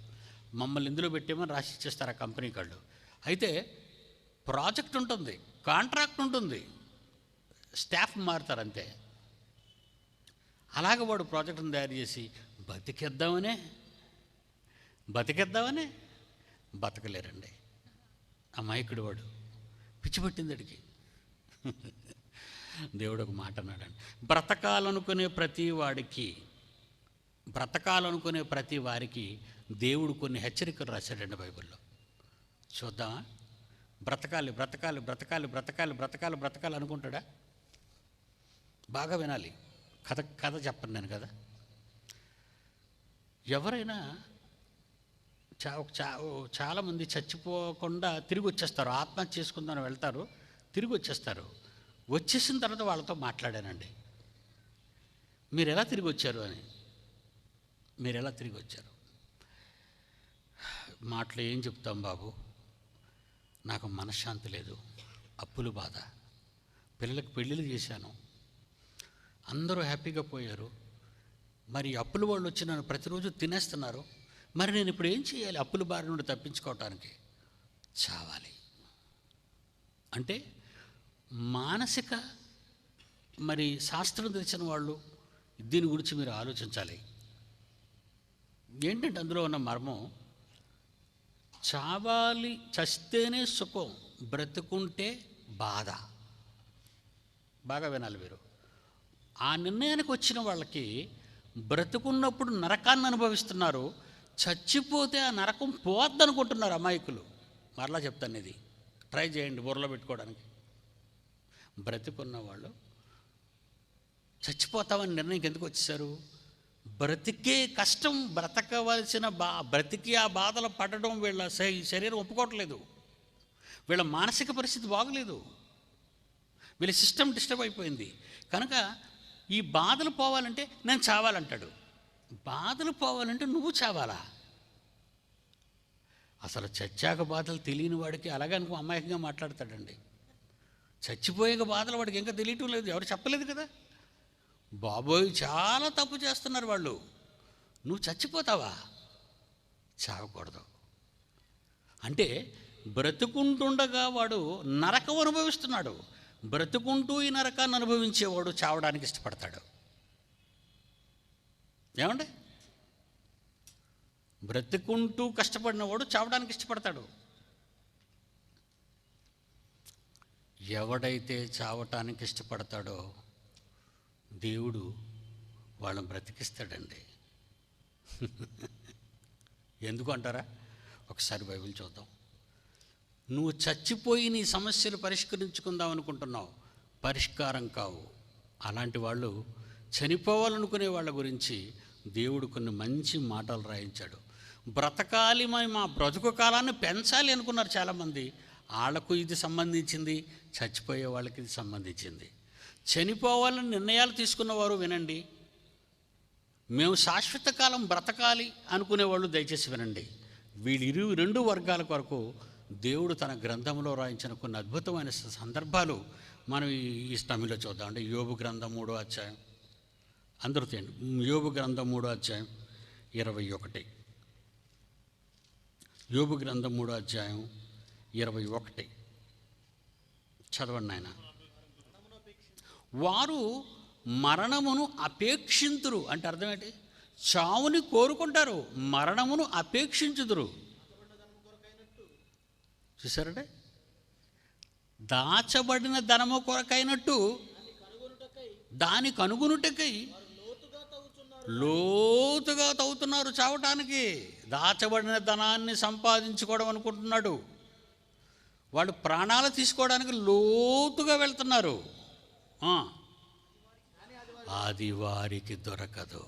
మమ్మల్ని ఇందులో పెట్టేమని రాసి ఇచ్చేస్తారు ఆ కంపెనీ వాళ్ళు. అయితే ప్రాజెక్ట్ ఉంటుంది, కాంట్రాక్ట్ ఉంటుంది, స్టాఫ్ మారుతారు అంతే. అలాగ వాడు ప్రాజెక్టును తయారు చేసి బతికేద్దామనే బతకలేరండి. అమాయకుడు వాడు, పిచ్చి పట్టింది అడిగి. దేవుడు ఒక మాట అన్నాడండి, బ్రతకాలనుకునే ప్రతి వారికి దేవుడు కొన్ని హెచ్చరికలు రాశాడండి బైబిల్లో. చూద్దామా? బ్రతకాలి అనుకుంటాడా? బాగా వినాలి. కథ చెప్పను నేను కదా. ఎవరైనా చాలామంది చచ్చిపోకుండా తిరిగి వచ్చేస్తారు, ఆత్మహత్య చేసుకుందని వెళ్తారు, తిరిగి వచ్చేస్తారు. వచ్చేసిన తర్వాత వాళ్ళతో మాట్లాడానండి, మీరు ఎలా తిరిగి వచ్చారు అని. మాటలు ఏం చెప్తాం బాబు, నాకు మనశ్శాంతి లేదు, అప్పులు బాధ, పిల్లలకు పెళ్ళిళ్ళు చేశాను, అందరూ హ్యాపీగా పోయారు, మరి అప్పుల వాళ్ళు వచ్చి నన్ను ప్రతిరోజు తినేస్తున్నారు, మరి నేను ఇప్పుడు ఏం చేయాలి అప్పుల బారి నుండి తప్పించుకోవటానికి? చావాలి అంటే మానసిక మరి శాస్త్రం తెలిసిన వాళ్ళు దీని గురించి మీరు ఆలోచించాలి. ఏంటంటే అందులో ఉన్న మర్మం, చావాలి, చస్తేనే సుఖం, బ్రతుకుంటే బాధ. బాగా వినాలి మీరు. ఆ నిర్ణయానికి వచ్చిన వాళ్ళకి బ్రతుకున్నప్పుడు నరకాన్ని అనుభవిస్తున్నారు, చచ్చిపోతే ఆ నరకం పోద్దనుకుంటున్నారు అమాయకులు. మరలా చెప్తాను, ఇది ట్రై చేయండి బుర్రలో పెట్టుకోవడానికి. బ్రతికున్న వాళ్ళు చచ్చిపోతామని నిర్ణయంకి ఎందుకు వచ్చేసారు? బ్రతికే కష్టం, బ్రతకవలసిన బ్రతికి ఆ బాధలు పడడం వీళ్ళ శరీరం ఒప్పుకోవట్లేదు, వీళ్ళ మానసిక పరిస్థితి బాగలేదు, వీళ్ళ సిస్టమ్ డిస్టర్బ్ అయిపోయింది. కనుక ఈ బాధలు పోవాలంటే నేను చావాలంటాడు. బాధలు పోవాలంటే నువ్వు చావాలా? అసలు చచ్చాక బాధలు తెలియని వాడికి అలాగనుకో అమాయకంగా మాట్లాడతాడండి. చచ్చిపోయాక బాధలు వాడికి ఇంకా తెలియటం లేదు, ఎవరు చెప్పలేదు కదా. బాబోయ్ చాలా తప్పు చేస్తున్నారు వాళ్ళు. నువ్వు చచ్చిపోతావా? చావకూడదు. అంటే బ్రతుకుంటుండగా వాడు నరకం అనుభవిస్తున్నాడు. బ్రతుకుంటూ ఈ నరకాన్ని అనుభవించేవాడు చావడానికి ఇష్టపడతాడు. ఏమండి? బ్రతుకుంటూ కష్టపడినవాడు చావడానికి ఇష్టపడతాడు. ఎవడైతే చావటానికి ఇష్టపడతాడో దేవుడు వాళ్ళని బ్రతికిస్తాడండి. ఎందుకు అంటారా? ఒకసారి బైబిల్ చూద్దాం. నువ్వు చచ్చిపోయి నీ సమస్యలు పరిష్కరించుకుందాం అనుకుంటున్నావు, పరిష్కారం కావు. అలాంటి వాళ్ళు, చనిపోవాలనుకునే వాళ్ళ గురించి దేవుడు కొన్ని మంచి మాటలు రాయించాడు. బ్రతకాలి, మా బ్రతుకు కాలాన్ని పెంచాలి అనుకున్నారు చాలామంది. వాళ్లకు ఇది సంబంధించింది, చచ్చిపోయే వాళ్ళకి ఇది సంబంధించింది. చనిపోవాలని నిర్ణయాలు తీసుకున్నవారు వినండి. మేము శాశ్వత కాలం బ్రతకాలి అనుకునేవాళ్ళు దయచేసి వినండి. వీళ్ళు రెండు వర్గాల కొరకు దేవుడు తన గ్రంథంలో రాయించిన కొన్ని అద్భుతమైన సందర్భాలు మనం ఈ సమయంలో చూద్దాం. అంటే యోబు గ్రంథం 3వ అధ్యాయం, అందరూ తేండి. యోబు గ్రంథం 3వ అధ్యాయం 21. యోబు గ్రంథం 3వ అధ్యాయం 21 చదవండి నాయన. వారు మరణమును అపేక్షింతురు అంటే అర్థం ఏంటి? చావుని కోరుకుంటారు, మరణమును అపేక్షించుదురు. చూసారంటే, దాచబడిన ధనము కొరకైనట్టు దాని కనుగొనుటకై లోతుగా తవ్వుతున్నారు చావటానికి. దాచబడిన ధనాన్ని సంపాదించుకోవడం అనుకుంటున్నాడు. వాడు ప్రాణాలు తీసుకోవడానికి లోతుగా వెళ్తున్నారు. అది వారికి దొరకదు.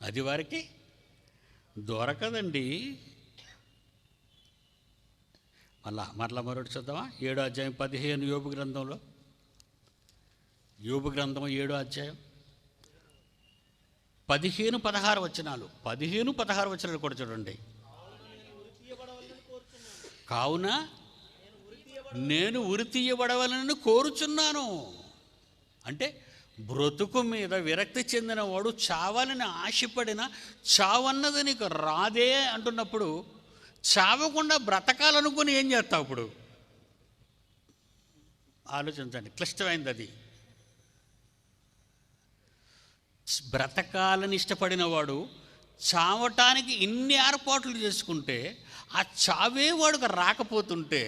అది వారికి దొరకదండి. మరలా మరొకటి చూద్దామా? 7వ అధ్యాయం 15 యోబు గ్రంథంలో. యోబు గ్రంథం 7వ అధ్యాయం 15-16 వచనాలు. 15-16 వచనాలు కూడా చూడండి. కావున నేను ఉరి తీయబడవలని కోరుచున్నాను. అంటే బ్రతుకు మీద విరక్తి చెందినవాడు, చావాలని ఆశపడిన చావన్నది నీకు రాదే అంటున్నప్పుడు, చావకుండా బ్రతకాలనుకుని ఏం చేస్తావు? ఇప్పుడు ఆలోచించండి, క్లిష్టమైంది అది. బ్రతకాలని ఇష్టపడిన వాడు చావటానికి ఇన్ని ఏర్పాట్లు చేసుకుంటే, ఆ చావే వాడుకు రాకపోతుంటే,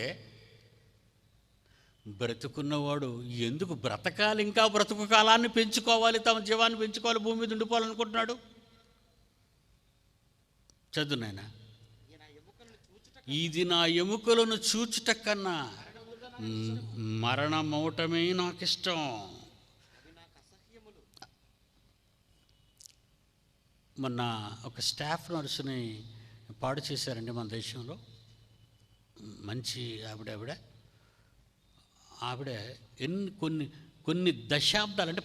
బ్రతుకున్నవాడు ఎందుకు బ్రతకాలి? ఇంకా బ్రతుకు కాలాన్ని పెంచుకోవాలి, తమ జీవాన్ని పెంచుకోవాలి, భూమి మీద ఉండిపోవాలనుకుంటున్నాడు. చదువు నాయనా. ఇది నా ఎముకలను చూచుట కన్నా మరణమవటమే నాకు ఇష్టం. మొన్న ఒక స్టాఫ్ నర్సుని పాడు చేశారండి మన దేశంలో. మంచి ఆవిడ కొన్ని దశాబ్దాలు, అంటే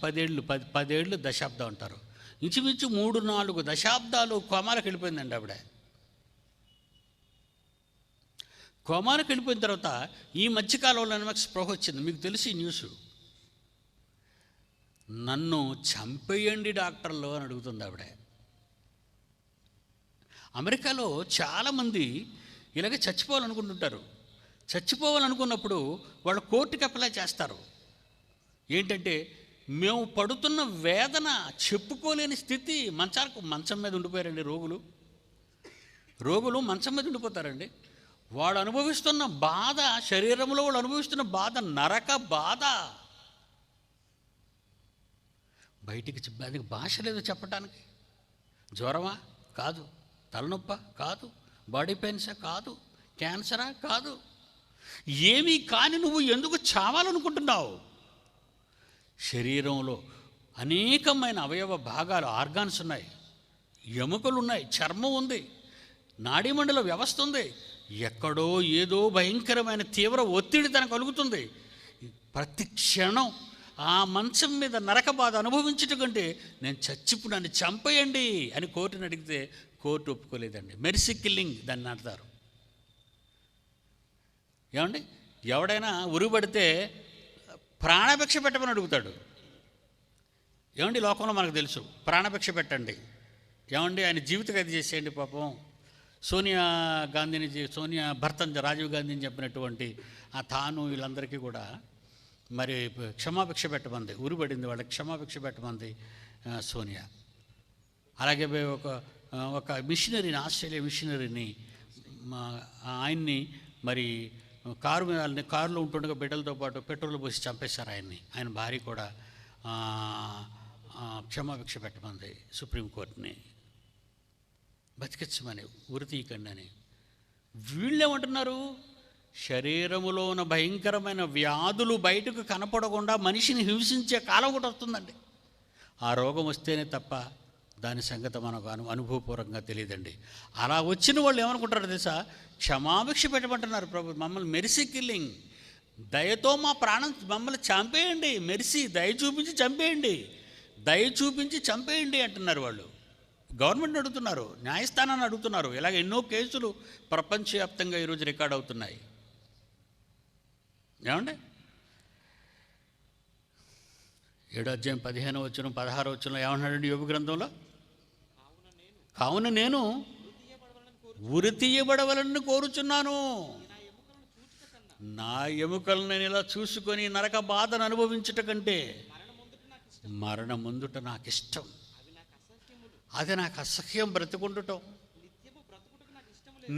10 ఏళ్ళు దశాబ్దం అంటారు, ఇంచుమించు 3-4 దశాబ్దాలు కోమాలకు వెళ్ళిపోయిందండి ఆవిడ. కోమాలకు వెళ్ళిపోయిన తర్వాత ఈ మధ్యకాలంలో నాకు స్పృహ వచ్చింది. మీకు తెలిసి న్యూస్, నన్ను చంపేయండి డాక్టర్లు అని అడుగుతుంది ఆవిడ. అమెరికాలో చాలామంది ఇలాగే చచ్చిపోవాలనుకుంటుంటారు. చచ్చిపోవాలనుకున్నప్పుడు వాళ్ళు కోర్టుకి అప్లై చేస్తారు. ఏంటంటే, మేము పడుతున్న వేదన చెప్పుకోలేని స్థితి. మంచం మీద ఉండిపోయారండి రోగులు మంచం మీద ఉండిపోతారండి. వాడు అనుభవిస్తున్న బాధ, శరీరంలో వాడు అనుభవిస్తున్న బాధ నరక బాధ. బయటికి దానికి భాష లేదు చెప్పటానికి. జ్వరమా? కాదు. తలనొప్ప? కాదు. బాడీ పెయిన్సా? కాదు. క్యాన్సరా? కాదు. ఏమీ కాని నువ్వు ఎందుకు చావాలనుకుంటున్నావు? శరీరంలో అనేకమైన అవయవ భాగాలు, ఆర్గాన్స్ ఉన్నాయి, ఎముకలు ఉన్నాయి, చర్మం ఉంది, నాడీమండల వ్యవస్థ ఉంది. ఎక్కడో ఏదో భయంకరమైన తీవ్ర ఒత్తిడి తనకు కలుగుతుంది. ప్రతి క్షణం ఆ మంచం మీద నరక బాధ అనుభవించటం కంటే నేను చచ్చిప్పుడు నన్ను చంపేయండి అని కోర్టుని అడిగితే కోర్టు ఒప్పుకోలేదండి. మెర్సీ కిల్లింగ్ దాన్ని అంటారు. ఏమండి, ఎవడైనా ఉరిపడితే ప్రాణభిక్ష పెట్టమని అడుగుతాడు. ఏమండి లోకంలో మనకు తెలుసు, ప్రాణభిక్ష పెట్టండి, ఏమండి ఆయన జీవిత ఖైదు చేసేయండి. పాపం సోనియా భర్త రాజీవ్ గాంధీని చెప్పినటువంటి ఆ తాను వీళ్ళందరికీ కూడా మరి క్షమాభిక్ష పెట్టమంది, ఉరిపడింది వాళ్ళకి, క్షమాభిక్ష పెట్టమంది సోనియా. అలాగే ఒక మిషనరీని, ఆస్ట్రేలియా మిషనరీని, ఆయన్ని మరి కారులో ఉంటుండగా బిడ్డలతో పాటు పెట్రోల్ పోసి చంపేశారు ఆయన్ని. ఆయన భార్య కూడా క్షమాభిక్ష పెట్టమంది సుప్రీంకోర్టుని, బతికించమని, ఉరి తీయకండి అని. వీళ్ళేమంటున్నారు, శరీరములో ఉన్న భయంకరమైన వ్యాధులు బయటకు కనపడకుండా మనిషిని హింసించే కాలం ఒకటి వస్తుందండి. ఆ రోగం వస్తేనే తప్ప దాని సంగతి మనకు అనుభవపూర్వకంగా తెలియదండి. అలా వచ్చిన వాళ్ళు ఏమనుకుంటారు తెలుసా, క్షమాభిక్ష పెట్టమంటున్నారు ప్రభు, మమ్మల్ని మెర్సీ కిల్లింగ్, దయతో మా ప్రాణం మమ్మల్ని చంపేయండి, మెర్సీ దయ చూపించి చంపేయండి, దయ చూపించి చంపేయండి అంటున్నారు వాళ్ళు. గవర్నమెంట్ని అడుగుతున్నారు, న్యాయస్థానాన్ని అడుగుతున్నారు. ఇలాగ ఎన్నో కేసులు ప్రపంచవ్యాప్తంగా ఈరోజు రికార్డ్ అవుతున్నాయి. ఏమండి 7వ అధ్యాయం 15వ వచనం 16వ వచనంలో ఏమన్నాడండి యోబు గ్రంథంలో, కావున నేను ఉరి తీయబడవలని కోరుచున్నాను, నా ఎముకలను నేను ఇలా చూసుకొని నరక బాధను అనుభవించుట కంటే మరణం ముందుట నాకు ఇష్టం, అది నాకు అసహ్యం. బ్రతుకుండటం,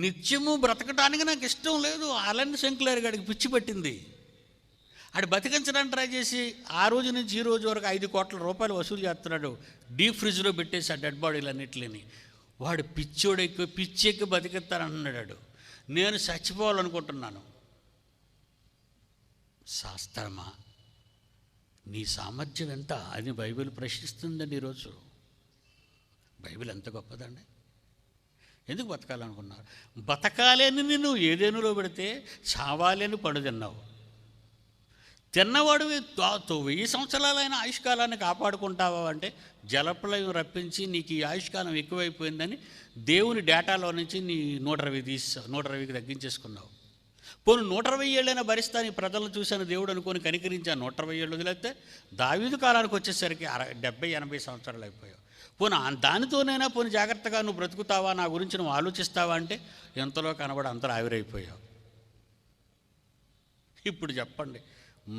నిత్యము బ్రతకటానికి నాకు ఇష్టం లేదు. అలన్ సెంక్లేర్ గాడికి పిచ్చి పట్టింది. ఆడు బతికించడానికి ట్రై చేసి ఆ రోజు నుంచి ఈ రోజు వరకు 5 కోట్ల రూపాయలు వసూలు చేస్తున్నాడు. డీప్ ఫ్రిడ్జ్లో పెట్టేసి ఆ డెడ్ బాడీలు అన్నింటిని. వాడు పిచ్చెక్కి బతికిస్తానంటున్నాడు. నేను చచ్చిపోవాలనుకుంటున్నాను. శాస్త్రమా, నీ సామర్థ్యం ఎంత అని బైబిల్ ప్రశ్నిస్తుందండి ఈరోజు. బైబిల్ ఎంత గొప్పదండి. ఎందుకు బతకాలనుకున్నారు? బతకాలని నిన్ను ఏదేనులో పెడితే చావాలని పడు తిన్నావు. తిన్నవాడు 1000 సంవత్సరాలైన ఆయుష్కాలాన్ని కాపాడుకుంటావా అంటే జలప్రలయం రప్పించి నీకు ఈ ఆయుష్కాలం ఎక్కువైపోయిందని దేవుని డేటాలో నుంచి నీ 120కి తగ్గించేసుకున్నావు. పోను 120 ఏళ్ళైనా భరిస్తాను ఈ ప్రజలను చూశాను దేవుడు అనుకొని కనికరించి 120 ఏళ్ళు వదిలేస్తే దావీదు కాలానికి వచ్చేసరికి 70-80 సంవత్సరాలు అయిపోయావు. పోను దానితోనైనా పోను జాగ్రత్తగా నువ్వు బ్రతుకుతావా, నా గురించి నువ్వు ఆలోచిస్తావా అంటే ఎంతలో కనబడి అంతలో ఆవిరైపోయావు. ఇప్పుడు చెప్పండి,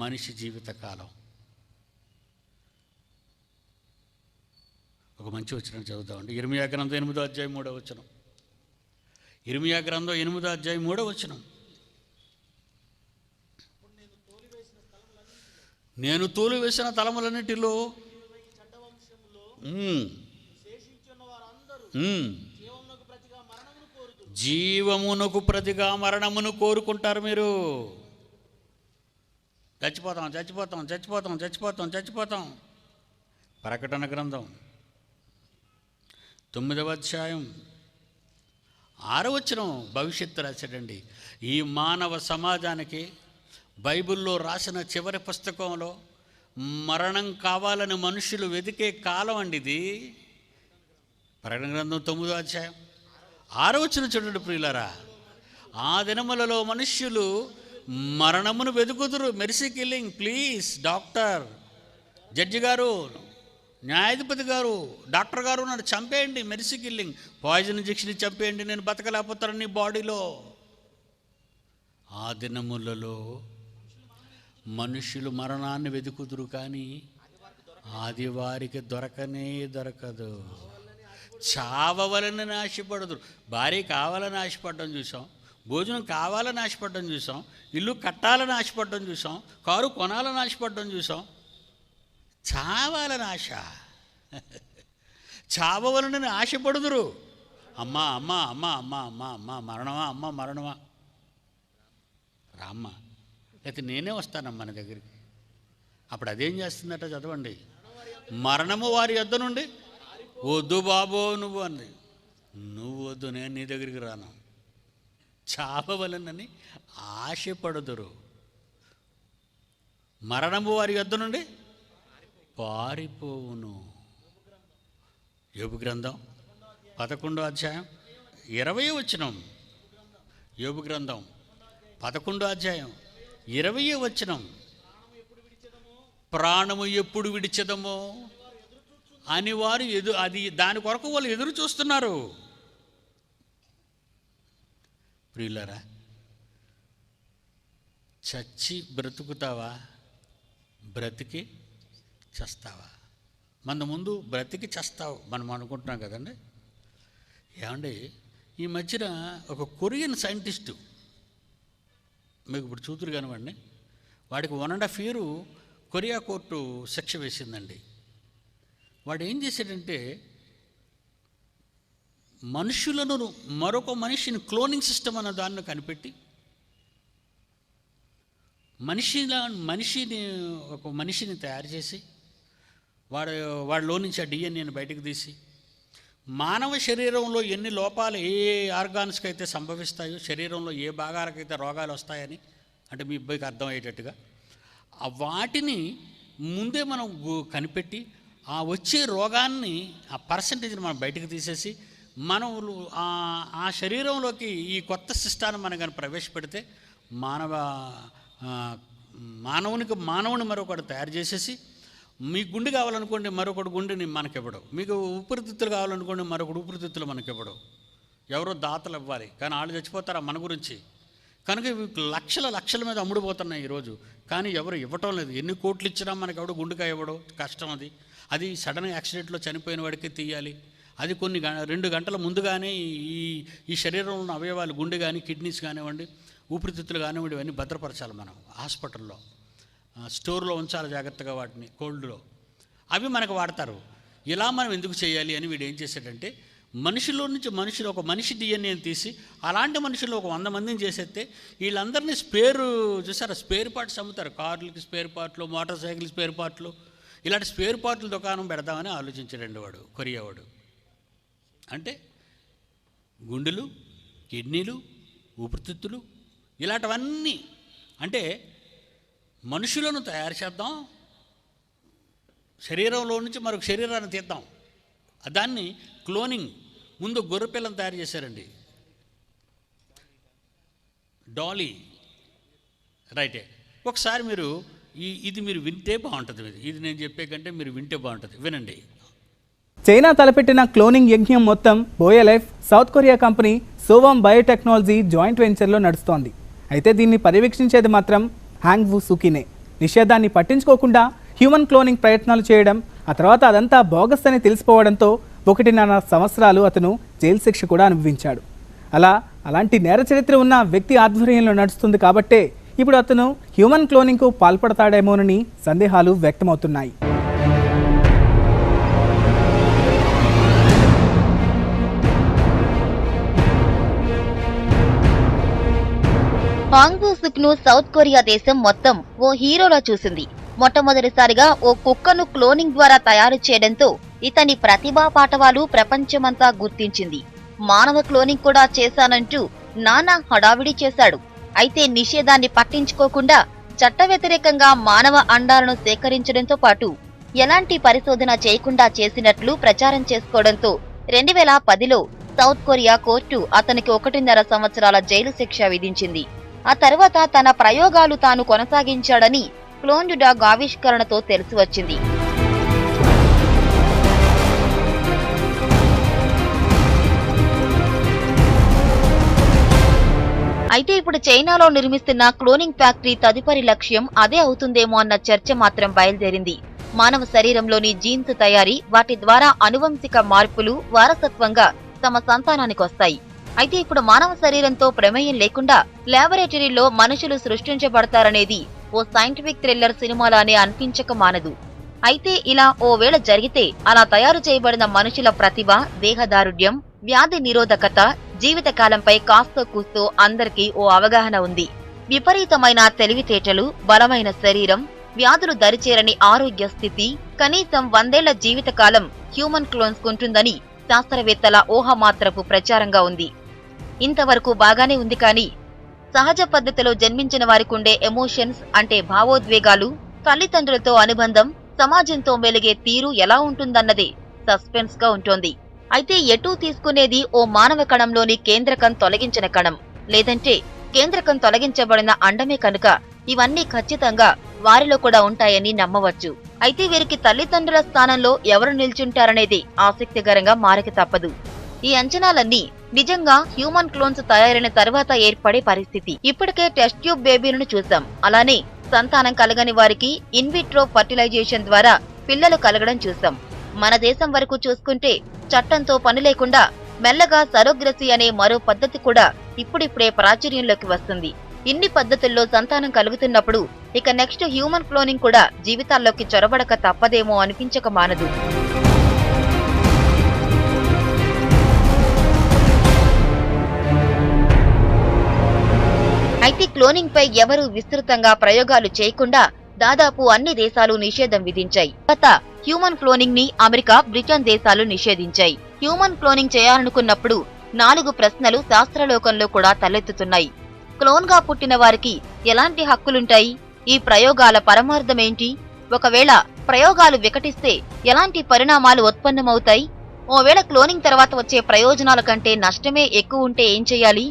మనిషి జీవితకాలం ఒక మంచి వచనం చదువుతామండి. ఇర్మియా గ్రంథం 8వ అధ్యాయం 3వ వచనం. ఇర్మియా గ్రంథం 8వ అధ్యాయం 3వ వచనం. నేను తోలు వేసిన తలములన్నిటిలో జీవమునకు ప్రతిగా మరణమును కోరుకుంటారు. మీరు చచ్చిపోతాం. ప్రకటన గ్రంథం 9వ అధ్యాయం 6వ వచనం భవిష్యత్తు రాశాడండి. ఈ మానవ సమాజానికి బైబిల్లో రాసిన చివరి పుస్తకంలో మరణం కావాలని మనుషులు వెతికే కాలం అండి ఇది. ప్రకటన గ్రంథం 9వ అధ్యాయం 6వ వచనం చూడండి ప్రియులారా. ఆ దినములలో మనుష్యులు మరణమును వెతుకుదురు. Mercy killing, please doctor, judge గారు, న్యాయాధిపతి గారు, డాక్టర్ గారు నన్ను చంపేయండి, మెర్సీ కిల్లింగ్, పాయిజన్ ఇంజెక్షన్ చంపేయండి, నేను బతకలేకపోతాను నీ బాడీలో. ఆ దినములలో మనుషులు మరణాన్ని వెతుకుదురు, కానీ అది వారికి దొరకదు. చావవలని ఆశపడదురు. భార్య కావాలని ఆశపడడం చూసాం, భోజనం కావాలని ఆశపడడం చూసాం, ఇల్లు కట్టాలని ఆశపడడం చూసాం, కారు కొనాలని ఆశపడడం చూసాం. చావాలని ఆశ, చావవలని ఆశపడుదురు. అమ్మా అమ్మా అమ్మా అమ్మా అమ్మా అమ్మా మరణమా, అమ్మ మరణమా, రామ్మ, లేకపోతే నేనే వస్తానమ్మా మన దగ్గరికి. అప్పుడు అదేం చేస్తుందట చదవండి. మరణము వారి యొద్ద నుండి వద్దు బాబో నువ్వు అంది. నువ్వు వద్దు, నేను నీ దగ్గరికి రాను. చావవలనని ఆశపడుదురు. మరణము వారి యొద్ద నుండి పారిపోవును. యోబు గ్రంథం 11వ అధ్యాయం 20వ వచనం. యోబు గ్రంథం 11వ అధ్యాయం 20వ వచనం. ప్రాణము ఎప్పుడు విడిచెదమో అని వారు అది దాని కొరకు వాళ్ళు ఎదురు చూస్తున్నారు. ప్రియులారా, చచ్చి బ్రతుకుతావా, బ్రతికి చస్తావా? మన ముందు బ్రతికి చస్తావు మనం అనుకుంటున్నాం కదండి. ఏమండి, ఈ మధ్యన ఒక కొరియన్ సైంటిస్టు, మీకు ఇప్పుడు చూతురు కానివ్వండి, వాడికి 1.5 year కొరియా కోర్టు శిక్ష వేసిందండి. వాడు ఏం చేశాడంటే, మనుషులను మరొక మనిషిని క్లోనింగ్ సిస్టమ్ అన్న దాన్ని కనిపెట్టి ఒక మనిషిని తయారు చేసి వాడిలో నుంచి ఆ డిఎన్ఏని బయటకు తీసి మానవ శరీరంలో ఎన్ని లోపాలు ఏ ఆర్గాన్స్కి అయితే సంభవిస్తాయో, శరీరంలో ఏ భాగాలకైతే రోగాలు వస్తాయని, అంటే మీ అబ్బాయికి అర్థమయ్యేటట్టుగా వాటిని ముందే మనం కనిపెట్టి ఆ వచ్చే రోగాన్ని ఆ పర్సంటేజ్ని మనం బయటకు తీసేసి మనం ఆ శరీరంలోకి ఈ కొత్త సిస్టాన్ని మనం కానీ ప్రవేశపెడితే మానవుని మరొకటి తయారు చేసేసి, మీకు గుండె కావాలనుకోండి మరొకటి గుండెని మనకివ్వడం, మీకు ఊపిరితిత్తులు కావాలనుకోండి మరొకటి ఊపిరితిత్తులు మనకివ్వడం. ఎవరో దాతలు ఇవ్వాలి, కానీ వాళ్ళు చచ్చిపోతారా మన గురించి? కనుక లక్షల మీద అమ్ముడుపోతున్నాయి ఈరోజు. కానీ ఎవరు ఇవ్వటం లేదు. ఎన్ని కోట్లు ఇచ్చినా మనకి ఎవడో గుండెకాయ ఇవ్వడం కష్టం. అది సడన్ యాక్సిడెంట్లో చనిపోయిన వాడికి తీయాలి. అది 2 గంటల ముందుగానే ఈ శరీరంలో ఉన్న అవయవాలు, గుండె కానీ కిడ్నీస్ కానివ్వండి, ఊపిరితిత్తులు కానివ్వండి, ఇవన్నీ భద్రపరచాలి. మనం హాస్పిటల్లో స్టోర్లో ఉంచాలి జాగ్రత్తగా, వాటిని కోల్డ్లో. అవి మనకు వాడతారు. ఇలా మనం ఎందుకు చేయాలి అని వీడు ఏం చేశాడంటే, మనిషిలో నుంచి ఒక మనిషి డిఎన్ఏని తీసి అలాంటి మనుషులు ఒక 100 మందిని చేసేస్తే వీళ్ళందరినీ చూసారా, స్పేర్ పార్ట్స్ అమ్ముతారు. కార్లకి స్పేర్ పార్ట్లు, మోటార్ సైకిల్ స్పేర్ పార్ట్లు, ఇలాంటి స్పేర్ పార్ట్ల దుకాణం పెడదామని ఆలోచించాడండి వాడు, కొరియావాడు. అంటే గుండెలు, కిడ్నీలు, ఊపిరితిత్తులు ఇలాంటివన్నీ, అంటే మనుషులను తయారు చేద్దాం, శరీరంలో నుంచి మరొక శరీరాన్ని తీద్దాం. దాన్ని క్లోనింగ్. ముందు గొర్రెపిల్లని తయారు చేశారండి, డాలీ. రైటే. ఒకసారి మీరు ఇది మీరు వింటే బాగుంటుంది. ఇది నేను చెప్పే కంటే మీరు వింటే బాగుంటుంది. వినండి. చైనా తలపెట్టిన క్లోనింగ్ యజ్ఞం మొత్తం Boyalife, South Korea company Sooam biotechnology joint వెంచర్లో నడుస్తోంది. అయితే దీన్ని పర్యవేక్షించేది మాత్రం హ్యాంగ్ వు సుకీనే. నిషేధాన్ని పట్టించుకోకుండా హ్యూమన్ క్లోనింగ్ ప్రయత్నాలు చేయడం, ఆ తర్వాత అదంతా బోగస్ అని తెలిసిపోవడంతో 1.5 సంవత్సరాలు అతను జైలు శిక్ష కూడా అనుభవించాడు. అలాంటి నేర చరిత్ర ఉన్న వ్యక్తి ఆధ్వర్యంలో నడుస్తుంది కాబట్టే ఇప్పుడు అతను హ్యూమన్ క్లోనింగ్కు పాల్పడతాడేమోనని సందేహాలు వ్యక్తమవుతున్నాయి. హాంగ్ వు సుక్ ను సౌత్ కొరియా దేశం మొత్తం ఓ హీరోలా చూసింది. మొట్టమొదటిసారిగా ఓ కుక్కను క్లోనింగ్ ద్వారా తయారు చేయడంతో ఇతని ప్రతిభా పాటవాలు ప్రపంచమంతా గుర్తించింది. మానవ క్లోనింగ్ కూడా చేశానంటూ నానా హడావిడి చేశాడు. అయితే నిషేధాన్ని పట్టించుకోకుండా చట్ట వ్యతిరేకంగా మానవ అండాలను సేకరించడంతో పాటు ఎలాంటి పరిశోధన చేయకుండా చేసినట్లు ప్రచారం చేసుకోవడంతో 2010లో సౌత్ కొరియా కోర్టు అతనికి 1.5 సంవత్సరాల జైలు శిక్ష విధించింది. ఆ తర్వాత తన ప్రయోగాలు తాను కొనసాగించాడని క్లోన్డ్ డాగ్ ఆవిష్కరణతో తెలిసివచ్చింది. అయితే ఇప్పుడు చైనాలో నిర్మిస్తున్న క్లోనింగ్ ఫ్యాక్టరీ తదుపరి లక్ష్యం అదే అవుతుందేమో అన్న చర్చ మాత్రం బయలుదేరింది. మానవ శరీరంలోని జీన్స్ తయారీ, వాటి ద్వారా అనువంశిక మార్పులు వారసత్వంగా తమ సంతానానికి వస్తాయి. అయితే ఇప్పుడు మానవ శరీరంతో ప్రమేయం లేకుండా ల్యాబొరేటరీలో మనుషులు సృష్టించబడతారనేది ఓ సైంటిఫిక్ థ్రిల్లర్ సినిమాలానే అనిపించక మానదు. అయితే ఇలా ఓ వేళ జరిగితే అలా తయారు చేయబడిన మనుషుల ప్రతిభ, దేహదారుఢ్యం, వ్యాధి నిరోధకత, జీవితకాలంపై కాస్తో కూస్తో అందరికీ ఓ అవగాహన ఉంది. విపరీతమైన తెలివితేటలు, బలమైన శరీరం, వ్యాధులు దరిచేరని ఆరోగ్య స్థితి, కనీసం 100 ఏళ్ల జీవితకాలం హ్యూమన్ క్లోన్స్ కుంటుందని శాస్త్రవేత్తల ఊహమాత్రపు ప్రచారంగా ఉంది. ఇంతవరకు బాగానే ఉంది. కానీ సహజ పద్ధతిలో జన్మించిన వారికుండే ఎమోషన్స్ అంటే భావోద్వేగాలు, తల్లిదండ్రులతో అనుబంధం, సమాజంతో మెలిగే తీరు ఎలా ఉంటుందన్నదే సస్పెన్స్ గా ఉంటోంది. అయితే ఎటూ తీసుకునేది ఓ మానవ కణంలోని కేంద్రకం తొలగించిన కణం, లేదంటే కేంద్రకం తొలగించబడిన అండమే కనుక ఇవన్నీ ఖచ్చితంగా వారిలో కూడా ఉంటాయని నమ్మవచ్చు. అయితే వీరికి తల్లిదండ్రుల స్థానంలో ఎవరు నిల్చుంటారనేది ఆసక్తికరంగా మారక తప్పదు. ఈ అంచనాలన్నీ నిజంగా హ్యూమన్ క్లోన్స్ తయారైన తర్వాత ఏర్పడే పరిస్థితి. ఇప్పటికే టెస్ట్ ట్యూబ్ బేబీలను చూసాం. అలానే సంతానం కలగని వారికి ఇన్విట్రో ఫర్టిలైజేషన్ ద్వారా పిల్లలు కలగడం చూసాం. మన దేశం వరకు చూసుకుంటే చట్టంతో పని లేకుండా మెల్లగా సరోగ్రసీ అనే మరో పద్ధతి కూడా ఇప్పుడిప్పుడే ప్రాచుర్యంలోకి వస్తుంది. ఇన్ని పద్ధతుల్లో సంతానం కలుగుతున్నప్పుడు ఇక నెక్స్ట్ హ్యూమన్ క్లోనింగ్ కూడా జీవితాల్లోకి చొరబడక తప్పదేమో అనిపించక మానదు. అయితే క్లోనింగ్ పై ఎవరూ విస్తృతంగా ప్రయోగాలు చేయకుండా దాదాపు అన్ని దేశాలు నిషేధం విధించాయి. గత హ్యూమన్ క్లోనింగ్ ని అమెరికా, బ్రిటన్ దేశాలు నిషేధించాయి. హ్యూమన్ క్లోనింగ్ చేయాలనుకున్నప్పుడు 4 ప్రశ్నలు శాస్త్రలోకంలో కూడా తలెత్తుతున్నాయి. క్లోన్ గా పుట్టిన వారికి ఎలాంటి హక్కులుంటాయి? ఈ ప్రయోగాల పరమార్థమేంటి? ఒకవేళ ప్రయోగాలు వికటిస్తే ఎలాంటి పరిణామాలు ఉత్పన్నమవుతాయి? ఓవేళ క్లోనింగ్ తర్వాత వచ్చే ప్రయోజనాల కంటే నష్టమే ఎక్కువ ఉంటే ఏం చేయాలి?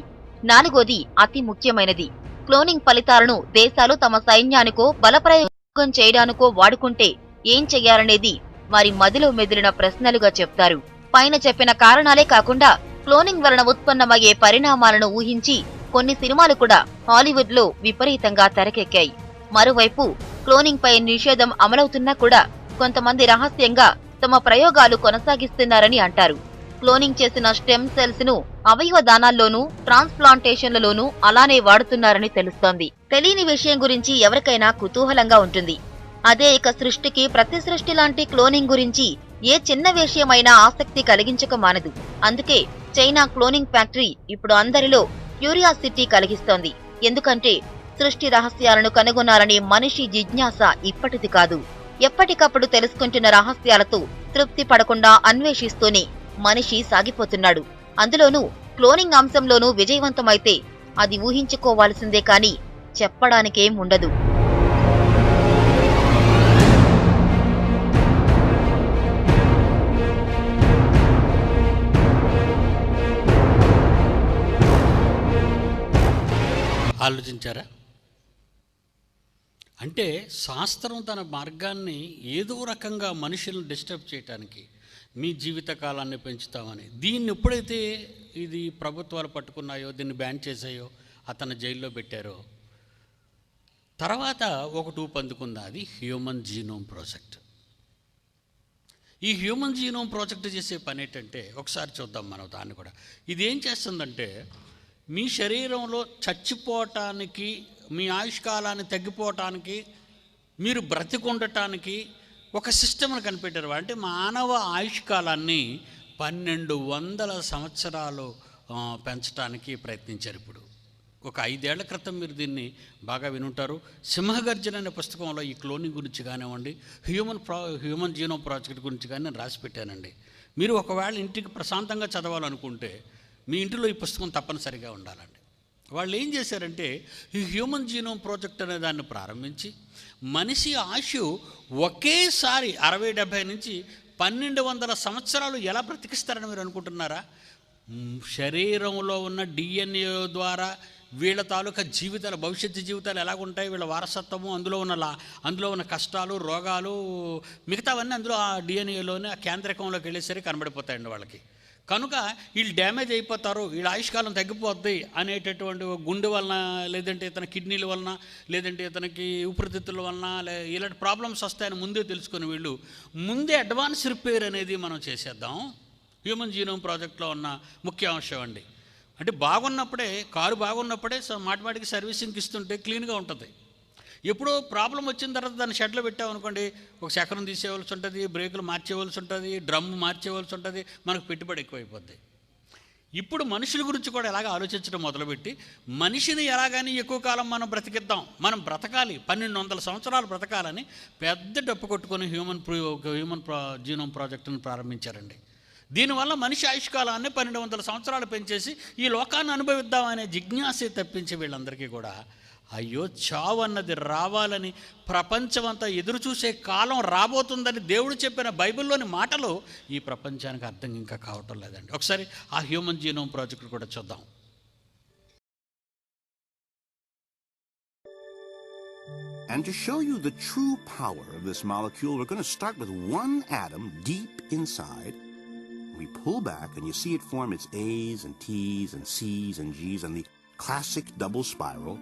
4వది అతి ముఖ్యమైనది. క్లోనింగ్ ఫలితాలను దేశాలు తమ సైన్యానికో బలప్రయోగం చేయడానికో వాడుకుంటే ఏం చెయ్యాలనేది వారి మదిలో మెదిలిన ప్రశ్నలుగా చెప్తారు. పైన చెప్పిన కారణాలే కాకుండా క్లోనింగ్ వలన ఉత్పన్నమయ్యే పరిణామాలను ఊహించి కొన్ని సినిమాలు కూడా హాలీవుడ్ లో విపరీతంగా తెరకెక్కాయి. మరోవైపు క్లోనింగ్ పై నిషేధం అమలవుతున్నా కూడా కొంతమంది రహస్యంగా తమ ప్రయోగాలు కొనసాగిస్తున్నారని అంటారు. క్లోనింగ్ చేసిన స్టెమ్ సెల్స్ ను అవయవ దానాల్లోనూ ట్రాన్స్ప్లాంటేషన్లలోనూ అలానే వాడుతున్నారని తెలుస్తోంది. తెలియని విషయం గురించి ఎవరికైనా కుతూహలంగా ఉంటుంది. అదే ఇక సృష్టికి ప్రతి సృష్టి లాంటి క్లోనింగ్ గురించి ఏ చిన్న విషయమైనా ఆసక్తి కలిగించక మానదు. అందుకే చైనా క్లోనింగ్ ఫ్యాక్టరీ ఇప్పుడు అందరిలో క్యూరియాసిటీ కలిగిస్తోంది. ఎందుకంటే సృష్టి రహస్యాలను కనుగొనాలనే మనిషి జిజ్ఞాస ఇప్పటిది కాదు. ఎప్పటికప్పుడు తెలుసుకుంటున్న రహస్యాలతో తృప్తి పడకుండా అన్వేషిస్తూనే మనిషి సాగిపోతున్నాడు. అందులోనూ క్లోనింగ్ అంశంలోనూ విజయవంతమైతే అది ఊహించుకోవాల్సిందే కాని చెప్పడానికేం ఉండదు. ఆలోచించారా? అంటే శాస్త్రం తన మార్గాన్ని ఏదో రకంగా మనుషులను డిస్టర్బ్ చేయడానికి, మీ జీవితకాలాన్ని పెంచుతామని, దీన్ని ఎప్పుడైతే ఇది ప్రభుత్వాలు పట్టుకున్నాయో, దీన్ని బ్యాన్ చేసాయో, అతను జైల్లో పెట్టారో, తర్వాత ఒకటి ఊపందుకుంది, అది హ్యూమన్ జీనోమ్ ప్రాజెక్ట్. ఈ హ్యూమన్ జీనోమ్ ప్రాజెక్ట్ చేసే పని ఏంటంటే, ఒకసారి చూద్దాం మనం దాన్ని కూడా. ఇది ఏం చేస్తుందంటే, మీ శరీరంలో చచ్చిపోవటానికి, మీ ఆయుష్కాలాన్ని తగ్గిపోవటానికి, మీరు బ్రతికుండటానికి ఒక సిస్టమ్ని కనిపెట్టారు. అంటే మానవ ఆయుష్కాలాన్ని 1200 సంవత్సరాలు పెంచడానికి ప్రయత్నించారు. ఇప్పుడు ఒక 5 ఏళ్ల క్రితం మీరు దీన్ని బాగా వినుంటారు. సింహగర్జన అనే పుస్తకంలో ఈ క్లోనింగ్ గురించి కానివ్వండి, హ్యూమన్ జీనోమ్ ప్రాజెక్ట్ గురించి కానీ నేను రాసి పెట్టానండి. మీరు ఒకవేళ ఇంటికి ప్రశాంతంగా చదవాలనుకుంటే మీ ఇంటిలో ఈ పుస్తకం తప్పనిసరిగా ఉండాలండి. వాళ్ళు ఏం చేశారంటే, ఈ హ్యూమన్ జీనోమ్ ప్రాజెక్ట్ అనే దాన్ని ప్రారంభించి మనిషి ఆయుష్ ఒకేసారి 60-70 నుంచి 1200 సంవత్సరాలు ఎలా బ్రతికిస్తారని మీరు అనుకుంటున్నారా? శరీరంలో ఉన్న DNA ద్వారా వీళ్ళ తాలూకా జీవితాలు, భవిష్యత్తు జీవితాలు ఎలాగుంటాయి, వీళ్ళ వారసత్వము, అందులో ఉన్న కష్టాలు, రోగాలు, మిగతావన్నీ అందులో ఆ DNAలోనే, ఆ కేంద్రకంలోకి వెళ్ళేసరికి కనబడిపోతాయండి వాళ్ళకి. కనుక వీళ్ళు డ్యామేజ్ అయిపోతారు, వీళ్ళ ఆయుష్కాలం తగ్గిపోద్ది అనేటటువంటి గుండె వలన, లేదంటే ఇతని కిడ్నీల వలన, లేదంటే ఇతనికి ఊపిరితిత్తుల వలన ఇలాంటి ప్రాబ్లమ్స్ వస్తాయని ముందే తెలుసుకుని వీళ్ళు ముందే అడ్వాన్స్ రిపేర్ అనేది మనం చేసేద్దాం. హ్యూమన్ జీనోమ్ ప్రాజెక్ట్లో ఉన్న ముఖ్య అంశం అండి. అంటే బాగున్నప్పుడే, కారు బాగున్నప్పుడే మాటిమాటికి సర్వీసింగ్కి ఇస్తుంటే క్లీన్గా ఉంటుంది. ఎప్పుడో ప్రాబ్లం వచ్చిన తర్వాత దాన్ని షెడ్లో పెట్టామనుకోండి, ఒక చక్రం తీసేయవలసి ఉంటుంది, బ్రేకులు మార్చేయవలసి ఉంటుంది, డ్రమ్ మార్చేయవలసి ఉంటుంది, మనకు పెట్టుబడి ఎక్కువైపోద్ది. ఇప్పుడు మనుషుల గురించి కూడా ఎలాగ ఆలోచించడం మొదలుపెట్టి, మనిషిని ఎలాగని ఎక్కువ కాలం మనం బ్రతికిద్దాం, మనం బ్రతకాలి, 1200 సంవత్సరాలు బ్రతకాలని పెద్ద డప్పు కొట్టుకొని హ్యూమన్ జీనోమ్ ప్రాజెక్టును ప్రారంభించారండి. దీనివల్ల మనిషి ఆయుష్కాలాన్ని 1200 సంవత్సరాలు పెంచేసి ఈ లోకాన్ని అనుభవిద్దామనే జిజ్ఞాసే తప్పించి వీళ్ళందరికీ కూడా అయ్యో చావు అన్నది రావాలని ప్రపంచమంతా ఎదురు చూసే కాలం రాబోతుందని దేవుడు చెప్పిన బైబిల్లోని మాటలు ఈ ప్రపంచానికి అర్థం ఇంకా కావటం లేదండి. ఒకసారి ఆ హ్యూమన్ జీనోమ్ ప్రాజెక్ట్ కూడా చూద్దాం. And to show you the true power of this molecule, we're going to start with one atom deep inside. We pull back, and you see it form its A's and T's and C's and G's and the classic double spiral.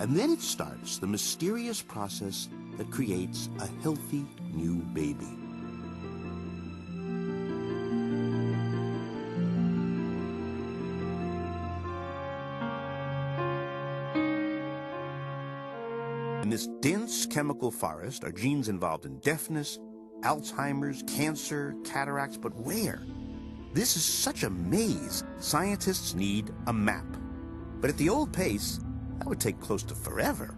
And then it starts the mysterious process that creates a healthy new baby. In this dense chemical forest are genes involved in deafness, Alzheimer's, cancer, cataracts, but where? This is such a maze. Scientists need a map. But at the old pace, that would take close to forever.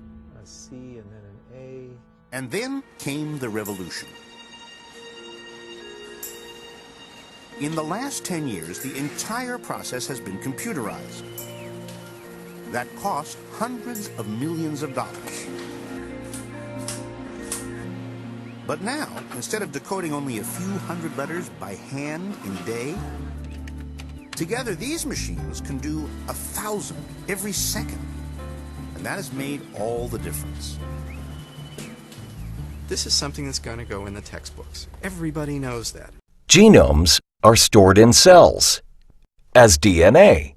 A C and then an A. And then came the revolution. In the last 10 years, the entire process has been computerized. That cost hundreds of millions of dollars. But now, instead of decoding only a few hundred letters by hand in a day, together these machines can do 1,000 every second. And that has made all the difference. This is something that's going to go in the textbooks. Everybody knows that. Genomes are stored in cells as DNA.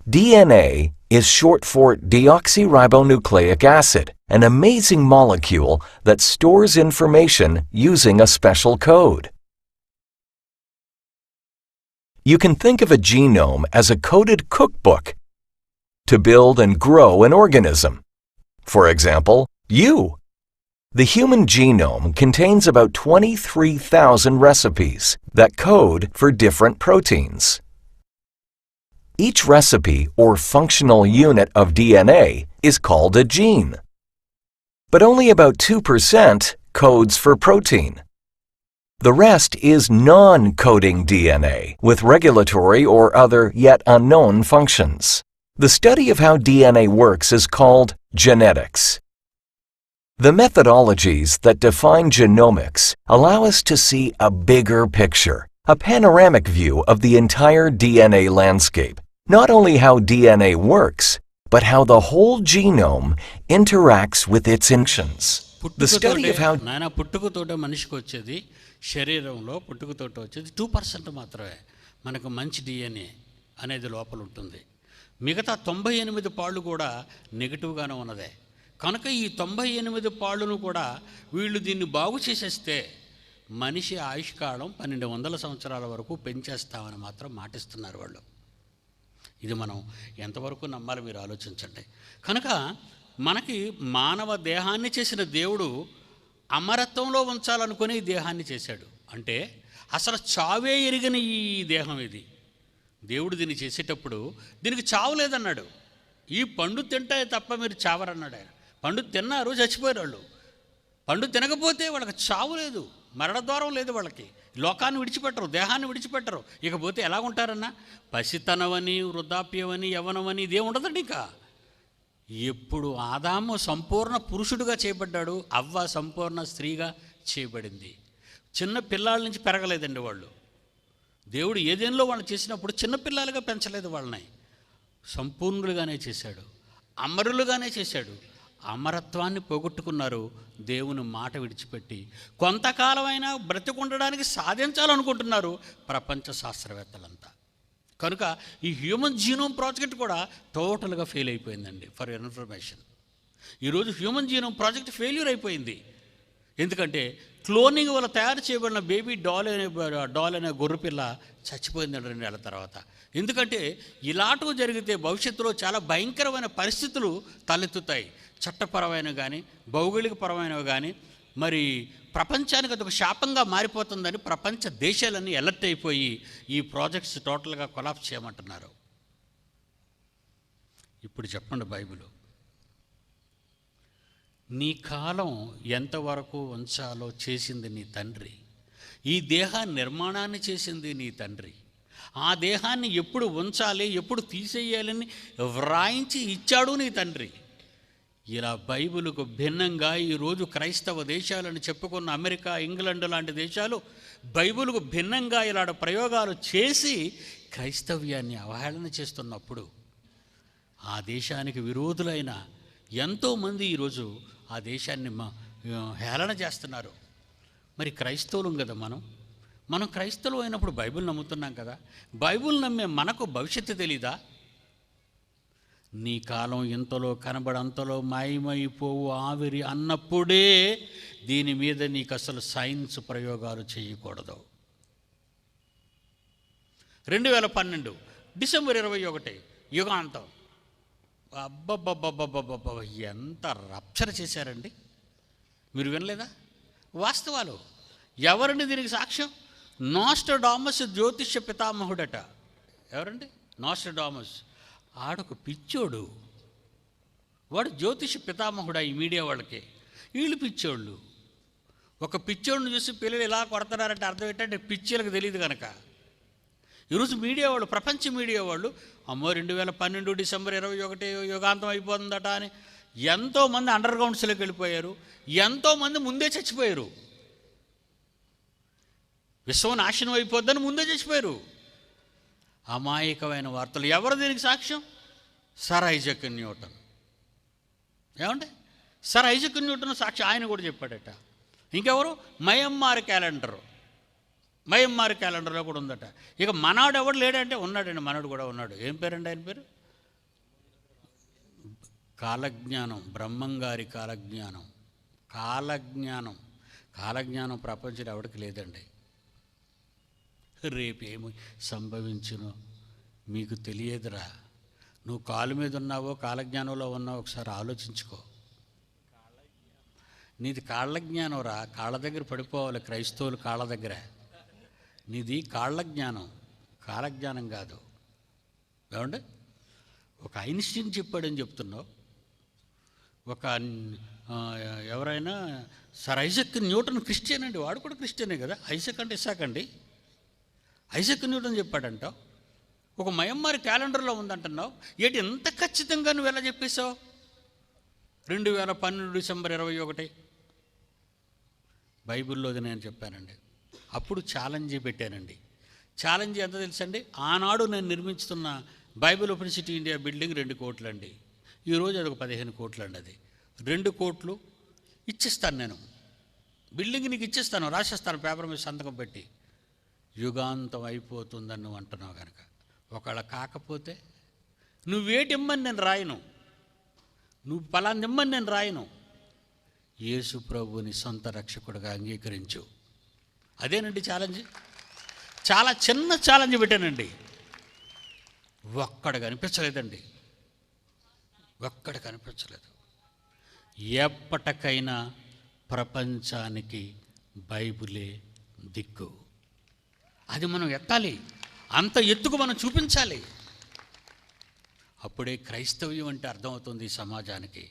DNA is short for deoxyribonucleic acid, an amazing molecule that stores information using a special code. You can think of a genome as a coded cookbook to build and grow an organism. For example, you. The human genome contains about 23,000 recipes that code for different proteins. Each recipe or functional unit of DNA is called a gene. But only about 2% codes for protein. The rest is non-coding DNA with regulatory or other yet unknown functions. The study of how DNA works is called genetics. The methodologies that define genomics allow us to see a bigger picture, a panoramic view of the entire DNA landscape, not only how DNA works, but how the whole genome interacts with its functions. The study of how నాయన పుట్టుకతోటే మనిషికి వచ్చేది శరీరంలో పుట్టుకతోటే వచ్చేది 2% మాత్రమే మనకు మంచి DNA అనేది లోపల ఉంటుంది. మిగతా 98 పాళ్ళు కూడా నెగిటివ్గానే ఉన్నదే. కనుక ఈ 98 పాళ్ళను కూడా వీళ్ళు దీన్ని బాగు చేసేస్తే మనిషి ఆయుష్కాలం 1200 సంవత్సరాల వరకు పెంచేస్తామని మాత్రం మాటిస్తున్నారు వాళ్ళు. ఇది మనం ఎంతవరకు నమ్మాలి మీరు ఆలోచించండి. కనుక మనకి మానవ దేహాన్ని చేసిన దేవుడు అమరత్వంలో ఉంచాలనుకుని ఈ దేహాన్ని చేశాడు. అంటే అసలు చావే ఎరిగిన ఈ దేహం ఇది. దేవుడు దీన్ని చేసేటప్పుడు దీనికి చావు లేదన్నాడు. ఈ పండు తింటే తప్ప మీరు చావరన్నాడు ఆయన. పండు తిన్నారు, చచ్చిపోయారు వాళ్ళు. పండు తినకపోతే వాళ్ళకి చావు లేదు, మరణద్వారం లేదు. వాళ్ళకి లోకాన్ని విడిచిపెట్టరు, దేహాన్ని విడిచిపెట్టరు. ఇకపోతే ఎలా ఉంటారన్నా? పసితనమని, వృద్ధాప్యమని, యవ్వనమని ఇదే ఉండదండి. ఇంకా ఎప్పుడు ఆదాము సంపూర్ణ పురుషుడుగా చేయబడ్డాడు, అవ్వ సంపూర్ణ స్త్రీగా చేయబడింది. చిన్న పిల్లల నుంచి పెరగలేదండి వాళ్ళు. దేవుడు ఏదేనిలో వాళ్ళని చేసినప్పుడు చిన్నపిల్లలుగా పెంచలేదు వాళ్ళని, సంపూర్ణులుగానే చేశాడు, అమరులుగానే చేశాడు. అమరత్వాన్ని పోగొట్టుకున్నారు దేవుని మాట విడిచిపెట్టి. కొంతకాలమైనా బ్రతికుండడానికి సాధించాలనుకుంటున్నారు ప్రపంచ శాస్త్రవేత్తలంతా. కనుక ఈ హ్యూమన్ జీనోమ్ ప్రాజెక్ట్ కూడా టోటల్గా ఫెయిల్ అయిపోయిందండి. ఫర్ ఇన్ఫర్మేషన్, ఈరోజు హ్యూమన్ జీనోమ్ ప్రాజెక్ట్ ఫెయిల్యూర్ అయిపోయింది. ఎందుకంటే క్లోనింగ్ వల్ల తయారు చేయబడిన బేబీ డాల్ అనే గొర్రెపిల్ల చచ్చిపోయిందండి 2 నెలల తర్వాత. ఎందుకంటే ఇలాంటివి జరిగితే భవిష్యత్తులో చాలా భయంకరమైన పరిస్థితులు తలెత్తుతాయి. చట్టపరమైన కానీ, భౌగోళికపరమైనవి కానీ, మరి ప్రపంచానికి అదొక శాపంగా మారిపోతుందని ప్రపంచ దేశాలన్నీ అలర్ట్ అయిపోయి ఈ ప్రాజెక్ట్స్ టోటల్గా కొలాప్స్ చేయమంటున్నారు. ఇప్పుడు చెప్పండి, బైబిల్ నీ కాలం ఎంతవరకు ఉంచాలో చేసింది నీ తండ్రి. ఈ దేహ నిర్మాణాన్ని చేసింది నీ తండ్రి. ఆ దేహాన్ని ఎప్పుడు ఉంచాలి, ఎప్పుడు తీసేయాలని వ్రాయించి ఇచ్చాడు నీ తండ్రి. ఇలా బైబిలుకు భిన్నంగా ఈరోజు క్రైస్తవ దేశాలను చెప్పుకున్న అమెరికా, ఇంగ్లాండ్ లాంటి దేశాలు బైబిలుకు భిన్నంగా ఇలాంటి ప్రయోగాలు చేసి క్రైస్తవ్యాన్ని అవహేళన చేస్తున్నప్పుడు ఆ దేశానికి విరోధులైన ఎంతోమంది ఈరోజు ఆ దేశాన్ని హేళన చేస్తున్నారు. మరి క్రైస్తవులం కదా మనం క్రైస్తవులు అయినప్పుడు బైబిల్ నమ్ముతున్నాం కదా, బైబిల్ నమ్మే మనకు భవిష్యత్తు తెలీదా? నీ కాలం ఇంతలో కనబడంతలో మాయమైపోవు ఆవిరి అన్నప్పుడే దీని మీద నీకు అసలు సైన్స్ ప్రయోగాలు చేయకూడదు. 2012 డిసెంబర్ 21 యుగాంతం. అబ్బబ్బబ్బబ్బబ్బబ్బ ఎంత రప్చర్ చేశారండి. మీరు వినలేదా? వాస్తవాలు. ఎవరండి దీనికి సాక్ష్యం? నాస్ట్రడామస్ జ్యోతిష్య పితామహుడట. ఎవరండి నాస్ట్రడామస్? ఆడొక పిచ్చోడు, వాడు జ్యోతిష పితామహుడా ఈ మీడియా వాళ్ళకి. వీళ్ళు పిచ్చోళ్ళు. ఒక పిచ్చోడిని చూసి పిల్లలు ఇలా కొడతారంటే అర్థం ఏంటంటే పిచ్చోళ్ళకి తెలియదు కనుక. ఈరోజు మీడియా వాళ్ళు, ప్రపంచ మీడియా వాళ్ళు, అమ్మో 2012 డిసెంబర్ 21 యుగాంతం అయిపోతుందట అని ఎంతోమంది అండర్ గ్రౌండ్స్లోకి వెళ్ళిపోయారు, ఎంతోమంది ముందే చచ్చిపోయారు. విశ్వం నాశనం అయిపోద్దని ముందే చచ్చిపోయారు. అమాయకమైన వార్తలు. ఎవరు దీనికి సాక్ష్యం? Sir Isaac Newton. ఏమంటే సర్ ఐజక్ న్యూటన్ సాక్ష్యం. ఆయన కూడా చెప్పాడట. ఇంకెవరు? మయమ్మార్ క్యాలెండర్లో కూడా ఉందట. ఇక మనవాడు ఎవడు లేడంటే ఉన్నాడండి, మనవాడు కూడా ఉన్నాడు. ఏం పేరండి ఆయన పేరు? కాలజ్ఞానం, బ్రహ్మంగారి కాలజ్ఞానం ప్రపంచంలో ఎవరికి లేదండి. రేపేమి సంభవించునో మీకు తెలియదురా. నువ్వు కాలు మీద ఉన్నావో కాలజ్ఞానంలో ఉన్నావో ఒకసారి ఆలోచించుకో. నీది కాళ్ళజ్ఞానం రా. కాళ్ళ దగ్గర పడిపోవాలి క్రైస్తవులు, కాళ్ళ దగ్గర. నీది కాళ్ళజ్ఞానం, కాలజ్ఞానం కాదు. ఏమండి? ఒక ఐన్స్టీన్ చెప్పాడని చెప్తున్నావు. ఒక ఎవరైనా సర్ ఐజక్ న్యూటన్ క్రిస్టియన్ అండి, వాడు కూడా క్రిస్టియనే కదా. ఐజక్ అంటే ఇసాక్ అండి. ఐజక్ న్యూటన్ చెప్పాడంటావు. ఒక మయమ్మారి క్యాలెండర్లో ఉందంటున్నావు. ఏంటి ఎంత ఖచ్చితంగా నువ్వు ఎలా చెప్పేశావు? 2012 డిసెంబర్ 21 బైబిల్లోది నేను చెప్పానండి. అప్పుడు ఛాలెంజ్ పెట్టానండి. ఛాలెంజ్ ఎంత తెలుసండి? ఆనాడు నేను నిర్మించుతున్న Bible open city India building 2 కోట్లు అండి. ఈరోజు అది ఒక 15 కోట్లు అండి. అది 2 కోట్లు ఇచ్చేస్తాను నేను. బిల్డింగ్ నీకు ఇచ్చేస్తాను, రాసేస్తాను పేపర్ మీద సంతకం పెట్టి. యుగాంతం అయిపోతుందని నువ్వు అంటున్నావు కనుక. ఒకవేళ కాకపోతే నువ్వేటిమ్మని నేను రాయను, నువ్వు పలానిమ్మని నేను రాయను. యేసు ప్రభుని సొంత రక్షకుడిగా అంగీకరించు. అదేనండి ఛాలెంజ్. చాలా చిన్న ఛాలెంజ్ పెట్టానండి. ఒక్కడ కనిపించలేదండి, ఒక్కడ కనిపించలేదు. ఎప్పటికైనా ప్రపంచానికి బైబిలే దిక్కు. అది మనం ఎత్తాలి, అంత ఎత్తుకు మనం చూపించాలి. అప్పుడే క్రైస్తవ్యం అంటే అర్థమవుతుంది ఈ సమాజానికి.